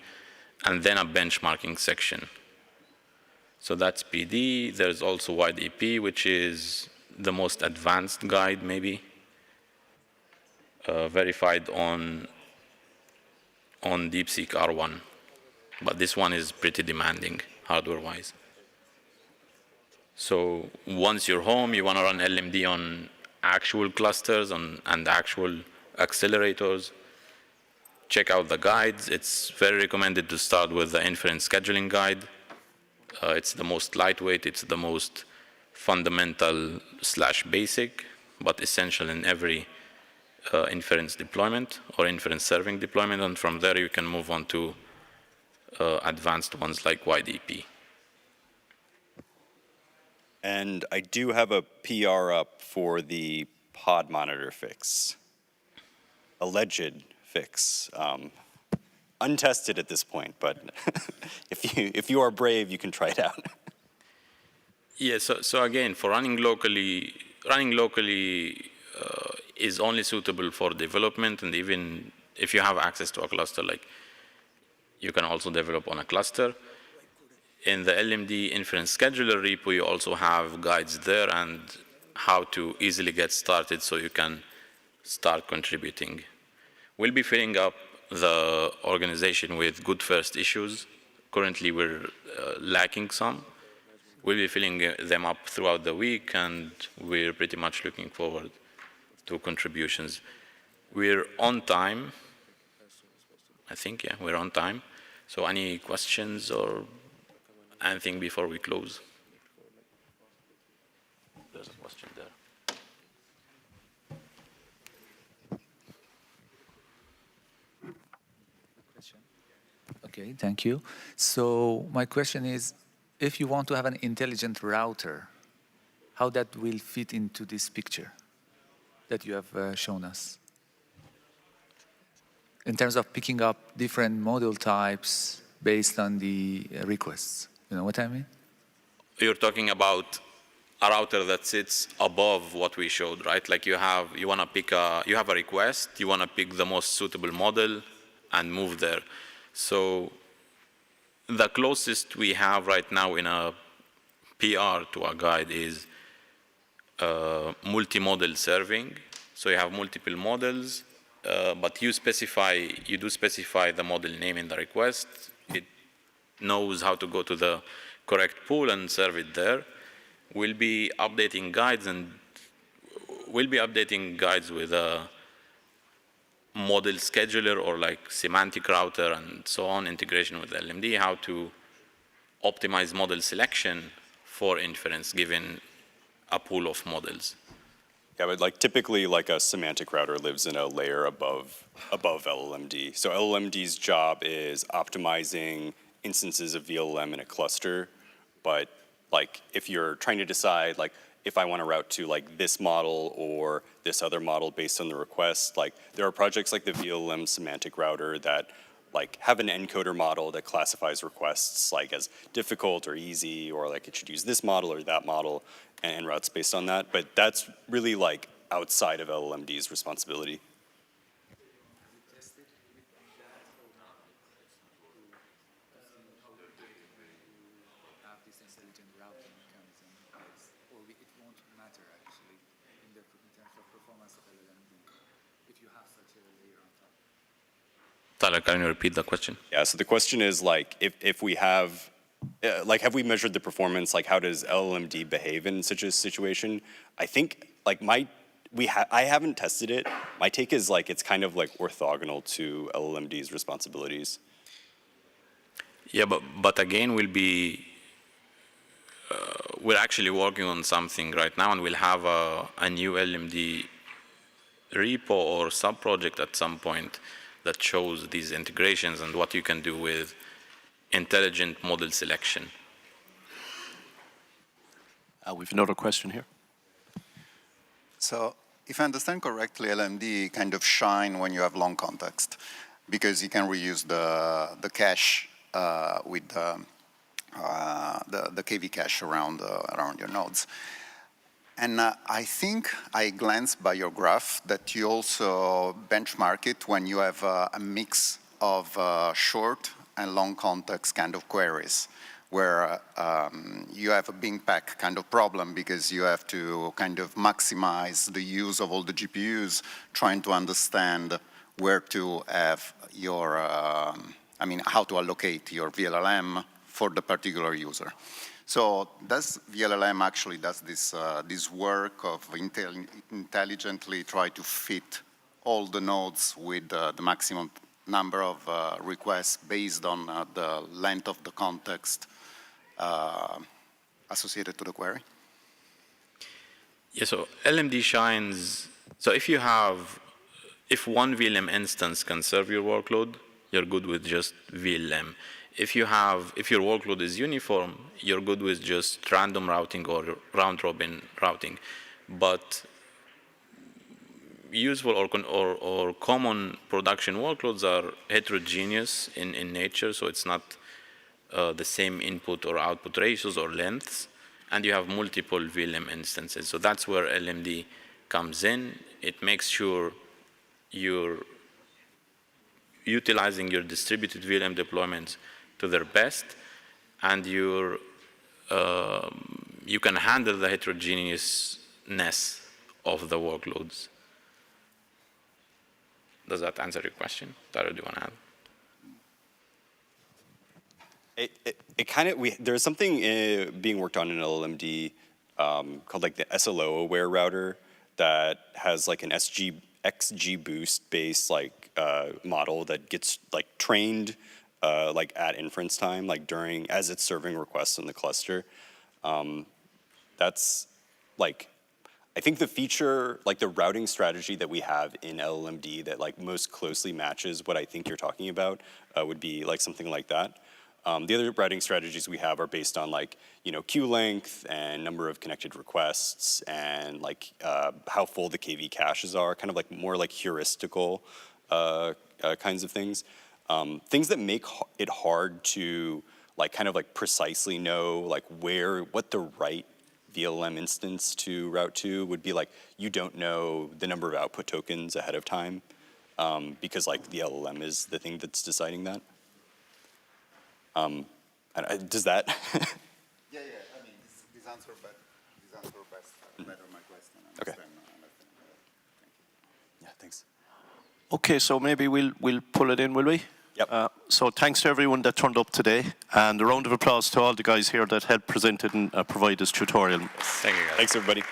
and then a benchmarking section. So that's PD. There's also WideEP, which is the most advanced guide, maybe, verified on DeepSeek R1. But this one is pretty demanding, hardware-wise. So once you're home, you want to run llm-d on actual clusters and actual accelerators. Check out the guides. It's very recommended to start with the inference scheduling guide. It's the most lightweight, it's the most fundamental / basic, but essential in every inference deployment or inference serving deployment. And from there, you can move on to advanced ones like WideEP. And I do have a PR up for the pod monitor fix. Alleged fix. Untested at this point, but if you are brave, you can try it out. Yeah, so again, for running locally is only suitable for development, and even if you have access to a cluster, like you can also develop on a cluster. In the llm-d inference scheduler repo, you also have guides there and how to easily get started so you can start contributing. We'll be filling up the organization with good first issues currently we're lacking some. We'll be filling them up throughout the week, and we're pretty much looking forward to contributions. We're on time. I think, yeah, we're on time. So any questions or anything before we close? There's a question there. Okay, thank you. So my question is, if you want to have an intelligent router, how that will fit into this picture that you have shown us? In terms of picking up different model types based on the requests. You know what I mean? You're talking about a router that sits above what we showed, right? Like you have a request, you want to pick the most suitable model and move there. So the closest we have right now in a PR to a guide is multi-model serving. So you have multiple models, but you do specify the model name in the request. It knows how to go to the correct pool and serve it there. We'll be updating guides, and we'll be updating guides with a model scheduler or like semantic router and so on, integration with llm-d, how to optimize model selection for inference given a pool of models. Yeah, but like typically like a semantic router lives in a layer above llm-d. So llm-d's job is optimizing instances of vLLM in a cluster, but like if you're trying to decide like if I want to route to like this model or this other model based on the request, like there are projects like the vLLM semantic router that like have an encoder model that classifies requests like as difficult or easy, or like it should use this model or that model and routes based on that. But that's really like outside of llm-d's responsibility. Tyler, can you repeat the question? Yeah, so the question is like if we have, like have we measured the performance, like how does llm-d behave in such a situation? I think like I haven't tested it. My take is like it's kind of like orthogonal to llm-d's responsibilities. Yeah, but again, we're actually working on something right now, and we'll have a new llm-d repo or sub-project at some point that shows these integrations and what you can do with intelligent model selection. We've another question here. So if I understand correctly, llm-d kind of shine when you have long context, because you can reuse the cache with the KV cache around your nodes. And I think I glanced by your graph that you also benchmark it when you have a mix of short and long context kind of queries, where you have a Bing pack kind of problem because you have to kind of maximize the use of all the GPUs, trying to understand where to have your, how to allocate your vLLM for the particular user. So does vLLM actually does this work of intelligently try to fit all the nodes with the maximum number of requests based on the length of the context associated to the query? Yeah, so llm-d shines. So if one vLLM instance can serve your workload, you're good with just vLLM. If your workload is uniform, you're good with just random routing or round-robin routing. But useful or common production workloads are heterogeneous in nature, so it's not the same input or output ratios or lengths, and you have multiple vLLM instances. So that's where llm-d comes in. It makes sure you're utilizing your distributed vLLM deployments to their best, and you can handle the heterogeneousness of the workloads. Does that answer your question? Tyler, do you want to add? It kind of, there's something being worked on in llm-d called like the SLO aware router that has like an XGBoost based like model that gets like trained like at inference time, like during, as it's serving requests in the cluster. That's like, I think the feature, like the routing strategy that we have in llm-d that like most closely matches what I think you're talking about would be like something like that. The other routing strategies we have are based on like, you know, queue length and number of connected requests and like how full the KV caches are, kind of like more like heuristical kinds of things. Things that make it hard to like kind of like precisely know like what the right vLLM instance to route to would be, like you don't know the number of output tokens ahead of time because like the LLM is the thing that's deciding that. Does that? Yeah. I mean, this answer best better my question. Okay. Thank you. Yeah, thanks. Okay, so maybe we'll pull it in, will we? Yep. So thanks to everyone that turned up today, and a round of applause to all the guys here that helped present it and provide this tutorial. Thank you, guys. Thanks, everybody.